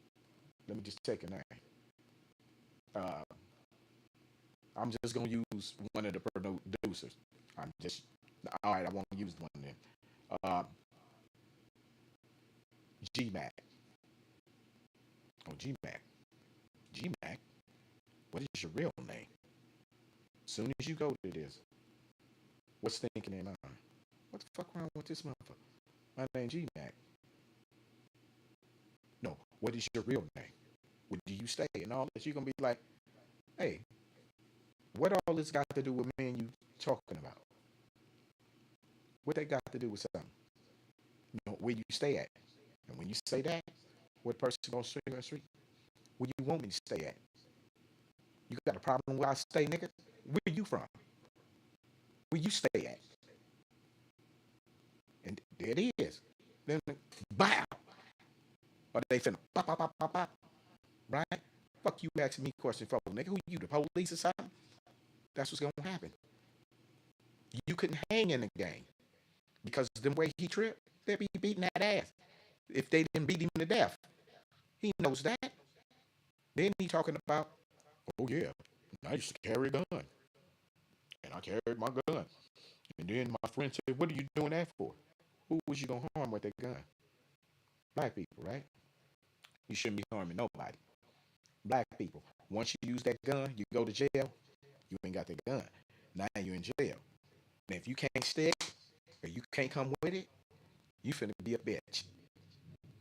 let me just take a name. Uh, I'm just gonna use one of the producers. I'm just all right. I won't use one of them. Uh, G Mac. Oh, G Mac. G Mac. What is your real name? Soon as you go to this, what's thinking in mind? What the fuck wrong with this motherfucker? My name G Mac. No, what is your real name? Where do you stay? And all this. You're gonna be like, hey, what all this got to do with me and you talking about? What they got to do with something? You know, where you stay at. And when you say that, what person gonna swing on the street? Where you want me to stay at? You got a problem where I stay, nigga? Where you from? Where you stay at? And there it is. Then, bow. Or they finna pop, pop, pop, pop, pop. Right? Fuck you asking me questions for, nigga. Who you, the police or something? That's what's gonna happen. You couldn't hang in the game because the way he tripped, they'd be beating that ass if they didn't beat him to death. He knows that. Then he talking about, oh yeah, I used to carry a gun, and I carried my gun. And then my friend said, what are you doing that for? Who was you gonna harm with that gun? Black people, right? You shouldn't be harming nobody. Black people. Once you use that gun, you go to jail. You ain't got the gun. Now you're in jail. And if you can't stick or you can't come with it, you finna be a bitch.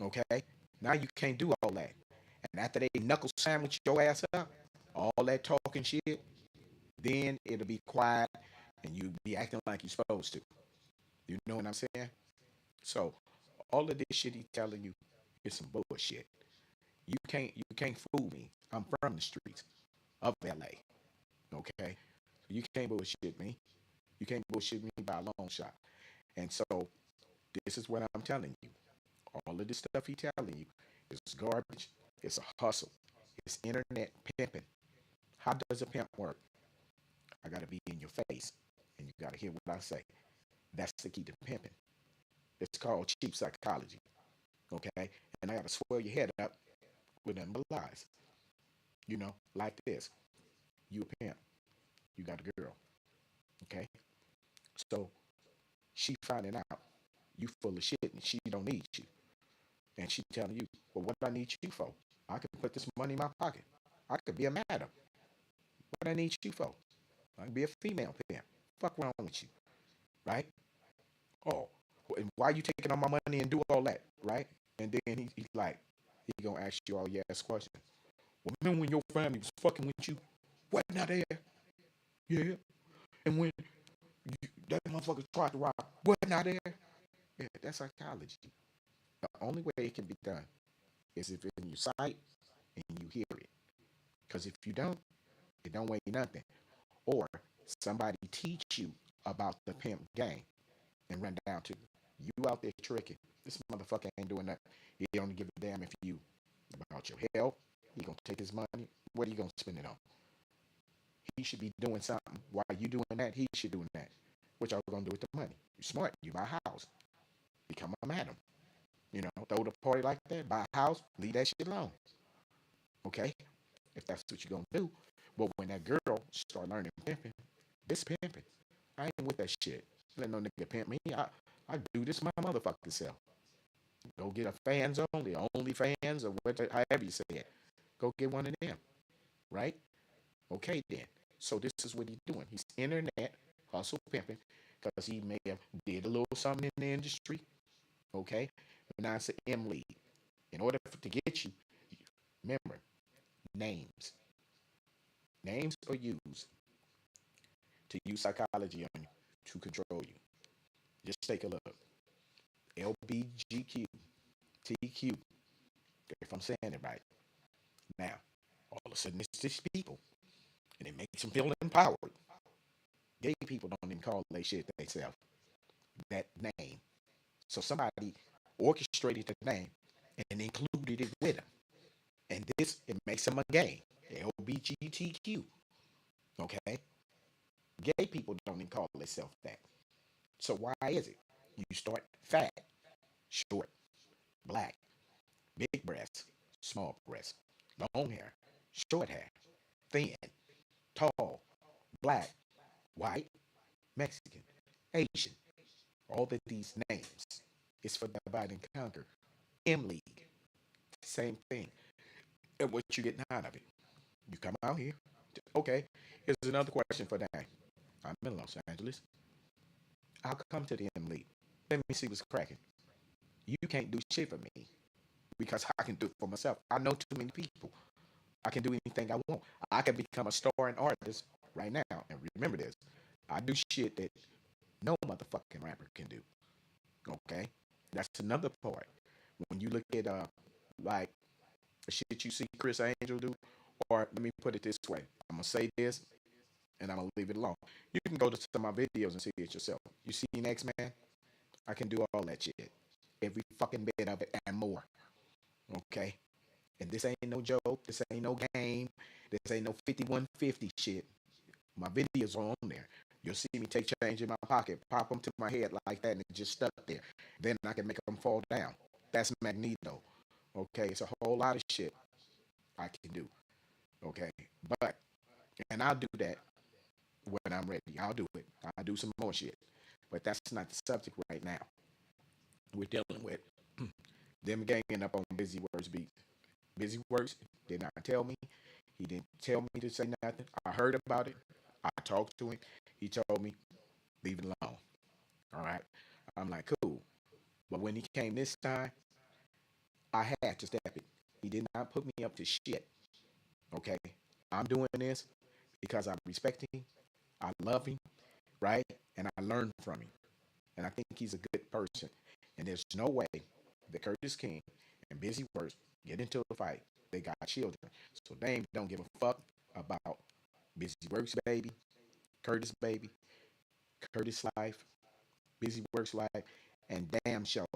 Okay? Now you can't do all that. And after they knuckle sandwich your ass up, all that talking shit, then it'll be quiet and you be acting like you're supposed to. You know what I'm saying? So all of this shit he's telling you is some bullshit. You can't fool me. I'm from the streets of LA. Okay? You can't bullshit me. You can't bullshit me by a long shot. And so this is what I'm telling you. All of this stuff he telling you is garbage. It's a hustle. It's internet pimping. How does a pimp work? I gotta be in your face, and you gotta hear what I say. That's the key to pimping. It's called cheap psychology. Okay, and I gotta swell your head up with nothing but lies. Like this. You a pimp. You got a girl. Okay, so she finding out you full of shit and she don't need you, and she telling you, well, what do I need you for? I can put this money in my pocket. I could be a madam. What I need you for? I can be a female pimp. Fuck wrong with you, right? Oh, and why you taking all my money and do all that, right? And then he's like, he gonna ask you all your ass questions. Well, remember when your family was fucking with you? What not there? Yeah. And when that motherfucker tried to rob, what not there? Yeah, that's psychology. The only way it can be done is if it's in your sight and you hear it. Because if you don't, it don't weigh nothing. Or somebody teach you about the pimp game and run down to you out there tricking. This motherfucker ain't doing nothing. He don't give a damn if you about your health. He gonna take his money. What are you gonna spend it on? He should be doing something. While you doing that, he should doing that. What y'all gonna do with the money? You smart. You buy a house. Become a madam. Throw the party like that. Buy a house. Leave that shit alone. Okay, if that's what you're gonna do. But when that girl start learning pimping, this pimping, I ain't with that shit. Let no nigga pimp me. I do this my motherfucking self. Go get a only fans, or however you say it. Go get one of them, right? Okay then. So this is what he's doing. He's internet hustle pimping because he may have did a little something in the industry. Okay, but now it's an M lead. In order to get you, remember names. Names are used to use psychology on you to control you. Just take a look. LBGQ, TQ, if I'm saying it right. Now, all of a sudden it's these people, and it makes them feel empowered. Gay people don't even call they shit themselves that name. So somebody orchestrated the name and included it with them. And this, it makes them a gay. LBGTQ. Okay? Gay people don't even call themselves that. So why is it? You start fat, short, black, big breasts, small breasts, long hair, short hair, thin, tall, black, white, Mexican, Asian. All of these names is for divide and conquer. M League, same thing. And what you getting out of it? You come out here. Okay, here's another question for that. I'm in Los Angeles. I'll come to the M League. Let me see what's cracking. You can't do shit for me because I can do it for myself. I know too many people. I can do anything I want. I can become a star and artist right now. And remember this, I do shit that no motherfucking rapper can do. Okay? That's another part. When you look at like the shit you see Chris Angel do, or let me put it this way. I'm gonna say this and I'm gonna leave it alone. You can go to some of my videos and see it yourself. You see Next Man? I can do all that shit. Every fucking bit of it and more. Okay? And this ain't no joke. This ain't no game. This ain't no 5150 shit. My videos are on there. You'll see me take change in my pocket, pop them to my head like that, and it just stuck there. Then I can make them fall down. That's Magneto. Okay? It's a whole lot of shit I can do. Okay? But, and I'll do that when I'm ready. I'll do it. I'll do some more shit. But that's not the subject right now. We're dealing with them ganging up on Busy Works beats. Busy Works did not tell me. He didn't tell me to say nothing. I heard about it. I talked to him. He told me, leave it alone. All right. I'm like, cool. But when he came this time, I had to step it. He did not put me up to shit. Okay. I'm doing this because I respect him. I love him, right? And I learned from him. And I think he's a good person. And there's no way that Curtis King and Busy Works get into a fight. They got children. So Dame don't give a fuck about Busy Works baby, Curtis baby, Curtis life, Busy Works life, and damn show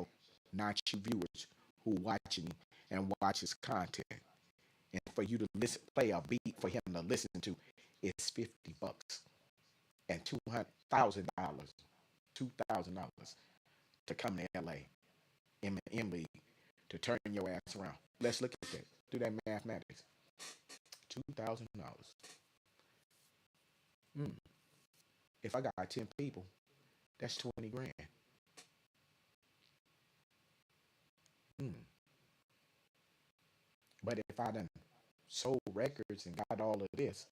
not you viewers who watching and watch his content. And for you to listen, play a beat for him to listen to, it's $50 and $200,000, $2,000 to come to LA M League to turn your ass around. Let's look at that. Do that mathematics. $2,000. Mm. If I got 10 people, that's 20 grand. Mm. But if I done sold records and got all of this,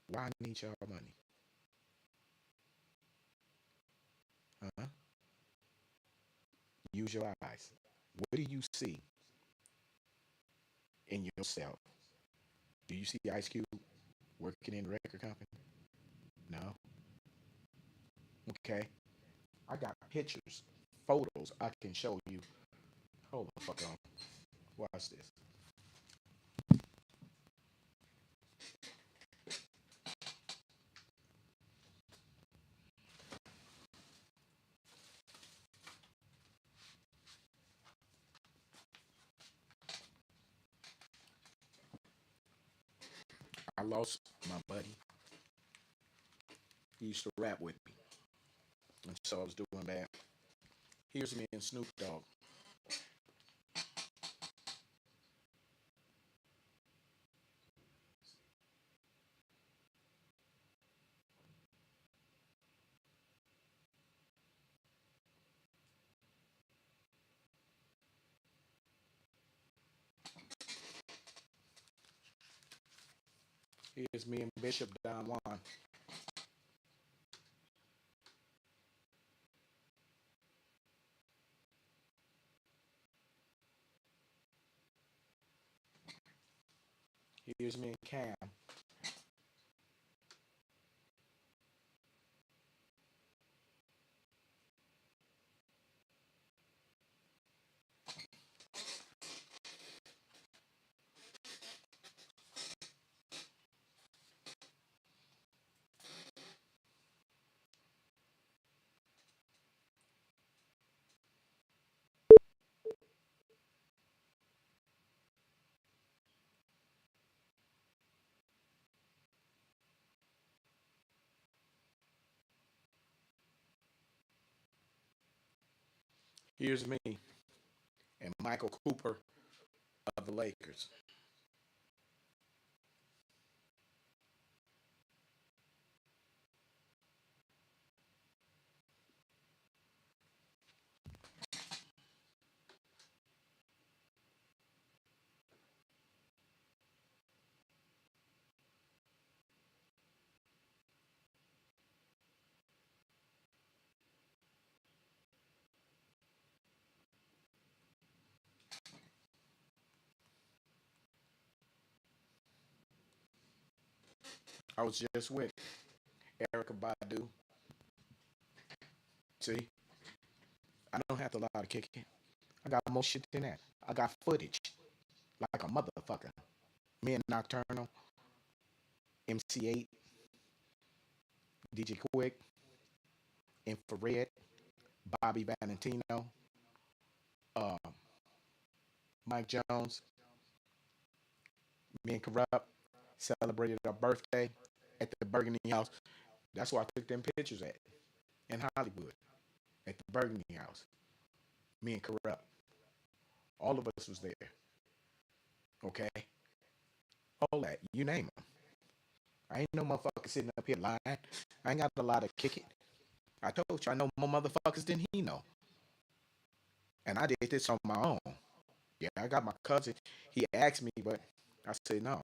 why I need y'all money? Huh? Use your eyes. What do you see in yourself? Do you see Ice Cube working in a record company? No. Okay. I got pictures, photos I can show you. Hold the fuck on. Watch this. I lost my buddy. He used to rap with me. And so I was doing bad. Here's me and Snoop Dogg. Here's me and Bishop Don Juan. Here's me and Cam. Here's me and Michael Cooper of the Lakers. I was just with Erica Badu. See, I don't have to lie to kick it. I got more shit than that. I got footage like a motherfucker. Me and Nocturnal, MC8, DJ Quick, Infrared, Bobby Valentino, uh, Mike Jones, me and Corrupt celebrated our birthday at the Burgundy House. That's where I took them pictures at in Hollywood at the Burgundy House. Me and Corrupt. All of us was there. Okay? All that. You name them. I ain't no motherfucker sitting up here lying. I ain't got a lot of kick it. I told you I know more motherfuckers than he know. And I did this on my own. Yeah, I got my cousin. He asked me, but I said no.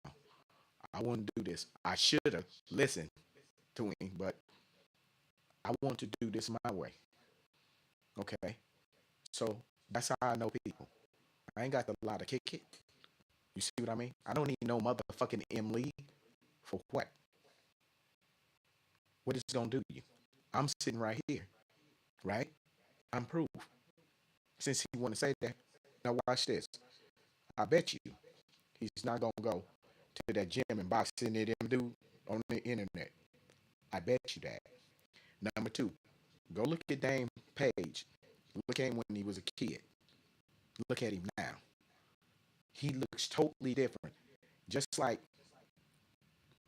I want to do this. I should have listened to him, but I want to do this my way. Okay. So that's how I know people. I ain't got the lot to kick it. You see what I mean? I don't need no motherfucking M Lee for what? What is it gonna do to you? I'm sitting right here, right? I'm proof. Since he want to say that, now watch this. I bet you he's not gonna go to that gym and box any of them dude on the internet. I bet you that. Number two, go look at Dame Page. Look at him when he was a kid. Look at him now. He looks totally different. Just like,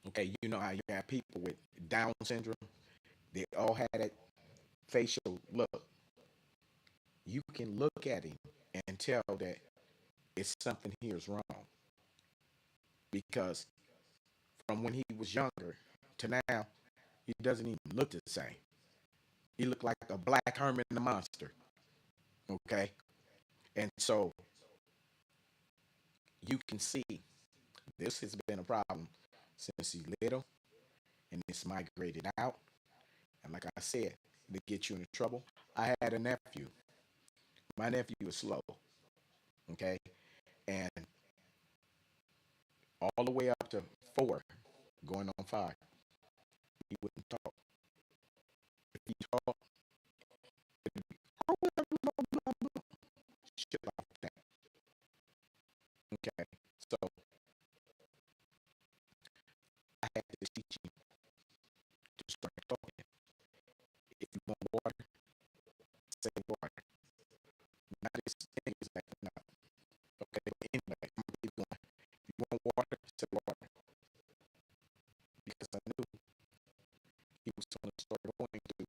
okay, you know how you have people with Down syndrome, they all had that facial look. You can look at him and tell that it's something here is wrong because from when he was younger to now, he doesn't even look the same. He looked like a black Herman the Monster. Okay, and so you can see this has been a problem since he's little, and it's migrated out. And like I said, to get you into trouble. I had a nephew. My nephew was slow. Okay, and all the way up to 4, going on 5, he wouldn't talk. If he talked, it'd be shit like that. Okay, so I had to teach him to start talking. If you want water, say water. Not his thing is acting up. Okay, but anyway, I'm gonna keep going. If you want water, say water. Because I knew he was going to start going to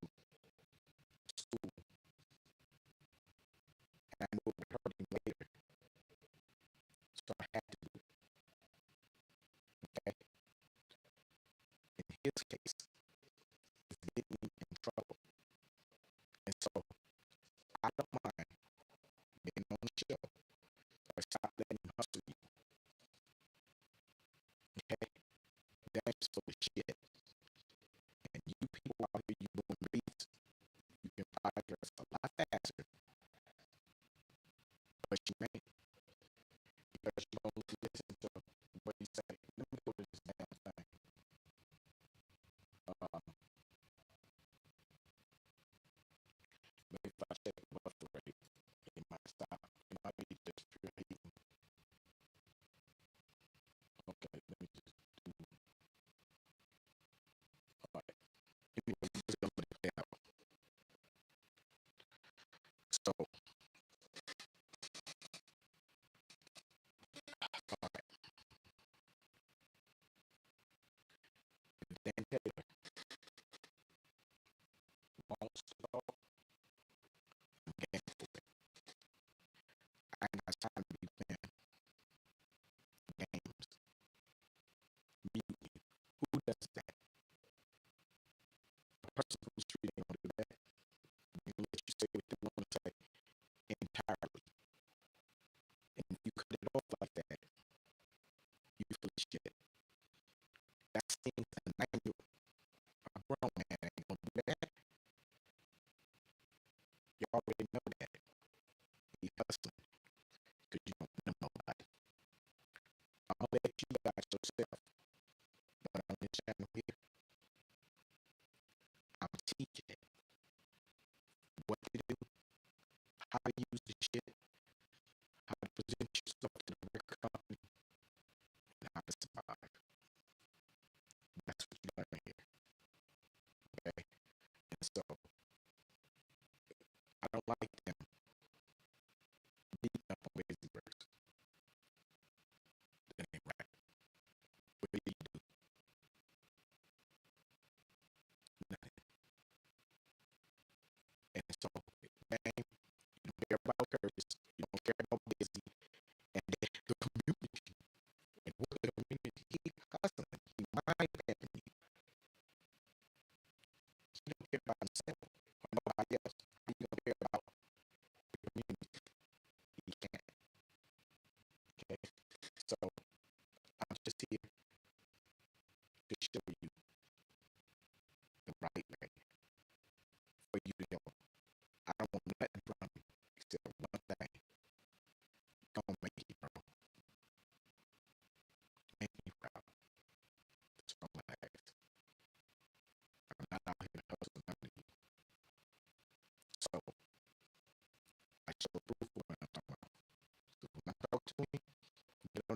school, and I knew it would hurt him later. So I had to do that. In his case, it's getting me in trouble. And so I don't mind being on the show, but stop letting him hustle you. Okay? That's full of shit. And you people out here, you doing beats, you can progress a lot faster, but you ain't because you don't listen to what he say. Let me go to this damn thing. Maybe if I check the buffer rate, it might stop. It might be just pure heat. Okay, let me just do. All right. Anyway, I'm just gonna put it down. So, all right. Dan Taylor wants to talk. I'm game for it. I ain't got time to be playing games. Mute me. Who does that? A person who's treating you do that. They let you say what they want to say entirely. And if you cut it off like that, you feel shit. That seems a 9-year-old, a grown man ain't gonna do that. You already know that. He hustling because you don't know nobody. I'm gonna let you guys yourself. But on this channel here, I'm teaching what to do, how to use the shit, how to present yourself to the record company, and how to survive. That's what you learn here. Okay? And so I don't like them beating up on lazy birds. That ain't right.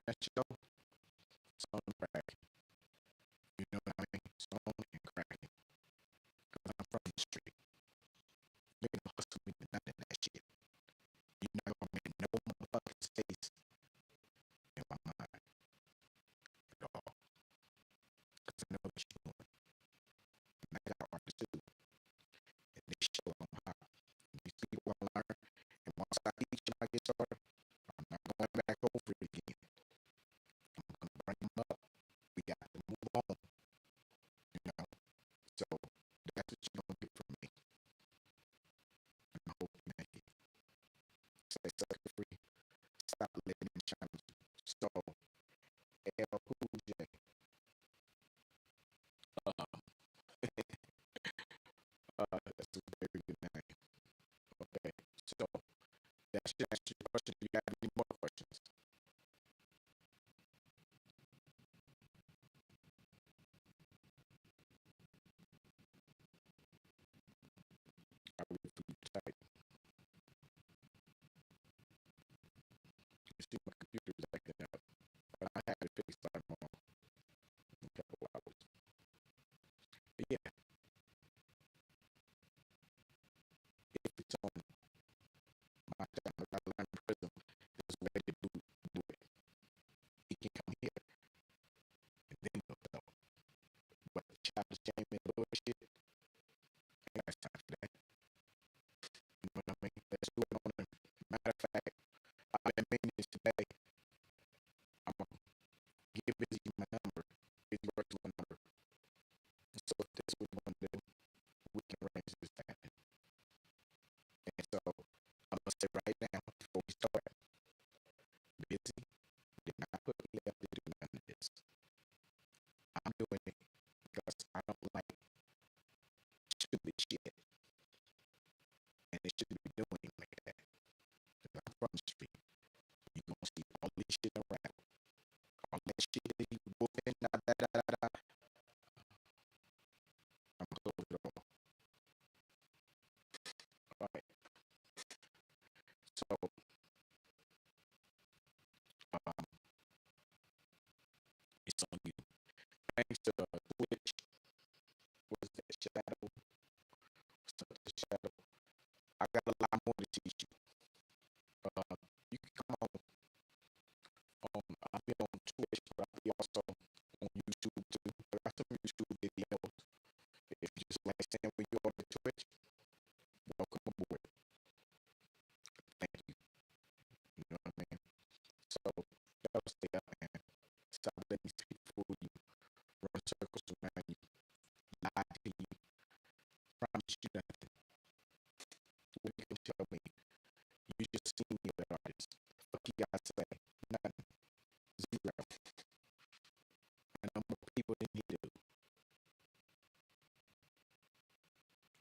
that show, it's on crack. You know what I mean? It's on and cracking. Cause I'm from the street. They don't hustle me to none of that shit. You're not gonna make no motherfucking space in my mind at all. Cause I know what you're doing. And I got art too. And they show them how. These people gonna learn. And once I teach them, I get started. I'm not going back over it again. I'm gonna bring them up. We got to move on. You know. So that's what you're gonna get from me. And I hope you make it. Stay sucker free. Stop living in China. So L Cool J. Um, that's a very good name. Okay. So that should answer your question. Do you have any more questions? I will for you type. You see my computer's acting up. But I have it fixed by tomorrow in a couple hours. But yeah, if it's on my channel, I learned in prison. There's a way to do it. He can come here and then he'll tell. But the childish game and bullshit, I ain't got time for that. You know what I mean? Let's do it on a matter of fact. I've been meaning this today. I'm gonna give Busy my number, his virtual number. So if this is what we want to do, we can arrange this to happen. And so I'm gonna say right now before we start, Busy did not put me up to do none of this. I'm doing it because I don't like stupid shit, and it shouldn't be doing like that. Because I'm from the street. You gonna see all this shit around. All that shit that he whooping, da da da da da. I'm gonna close it all. All right. So um, it's on you. Thanks to Twitch. What's that shadow? What's up, the shadow? I got a lot more to teach you. You can come on. I'll be on Twitch, but I'll be also on YouTube too. I got some YouTube videos. If you just like saying when you're on the Twitch, welcome aboard. Thank you. You know what I mean? So y'all stay up and stop letting these people fool you, run circles around you, lie to you, promise you nothing. What you can tell me? You just see me as an artist. Fuck you guys say? Nothing. Zero. I know more people than you do.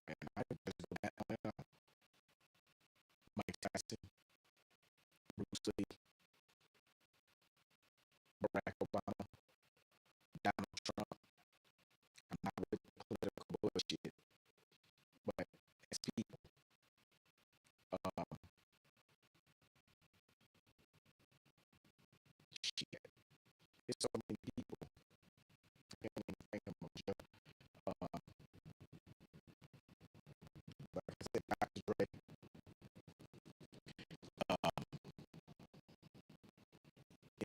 And I can just go back on and on. Mike Tyson, Bruce Lee, Barack Obama, Donald Trump. I'm not with political bullshit, but as people, um, shit. There's so many people. I can't even think of them. Like I said, Dr. Dre,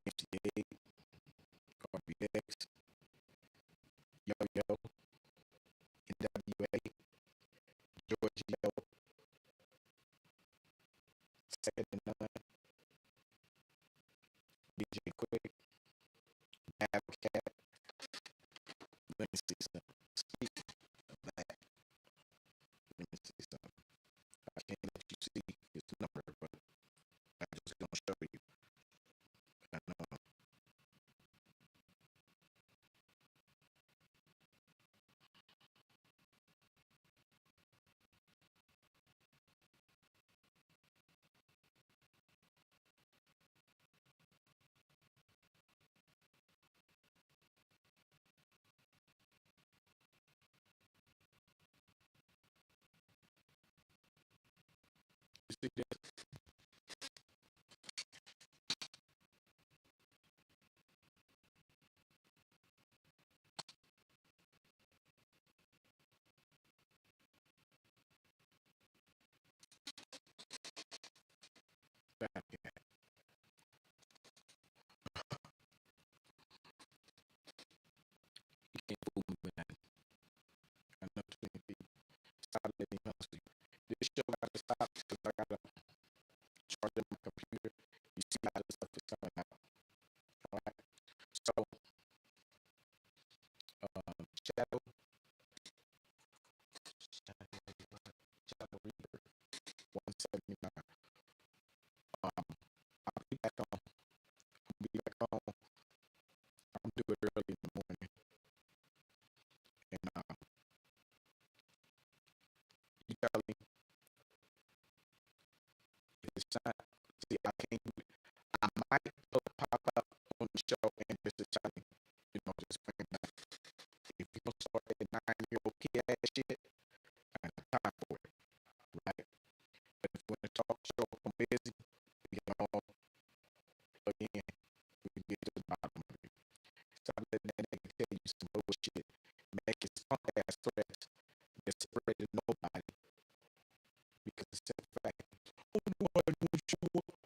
MCA, Cardi X, Yo Yo, NWA, Giorgio, Second and None, BJ Quick, Battle Cat. Let me see something. Speak of that. Let me see something. I can't let you see his number, but I'm just gonna show you. I know. stop because I gotta charge up my computer. You see how this stuff is coming out. All right. So, shadow, shadow reader, 179. Um, I'll be back on. I'll be back on. I'm do it early in the morning, and you tell me if it's not. See, I can't do it. I might pop up on the show and just tell you, just bring it back. If you don't start that 9-year-old kid ass shit, I got time for it, right? But if you want to talk show, I'm busy. We can all plug in. We can get to the bottom of it. Stop letting that nigga tell you some bullshit. Make his punk ass threats that spread to nobody because it's a fact. Oh, no, I don't show up.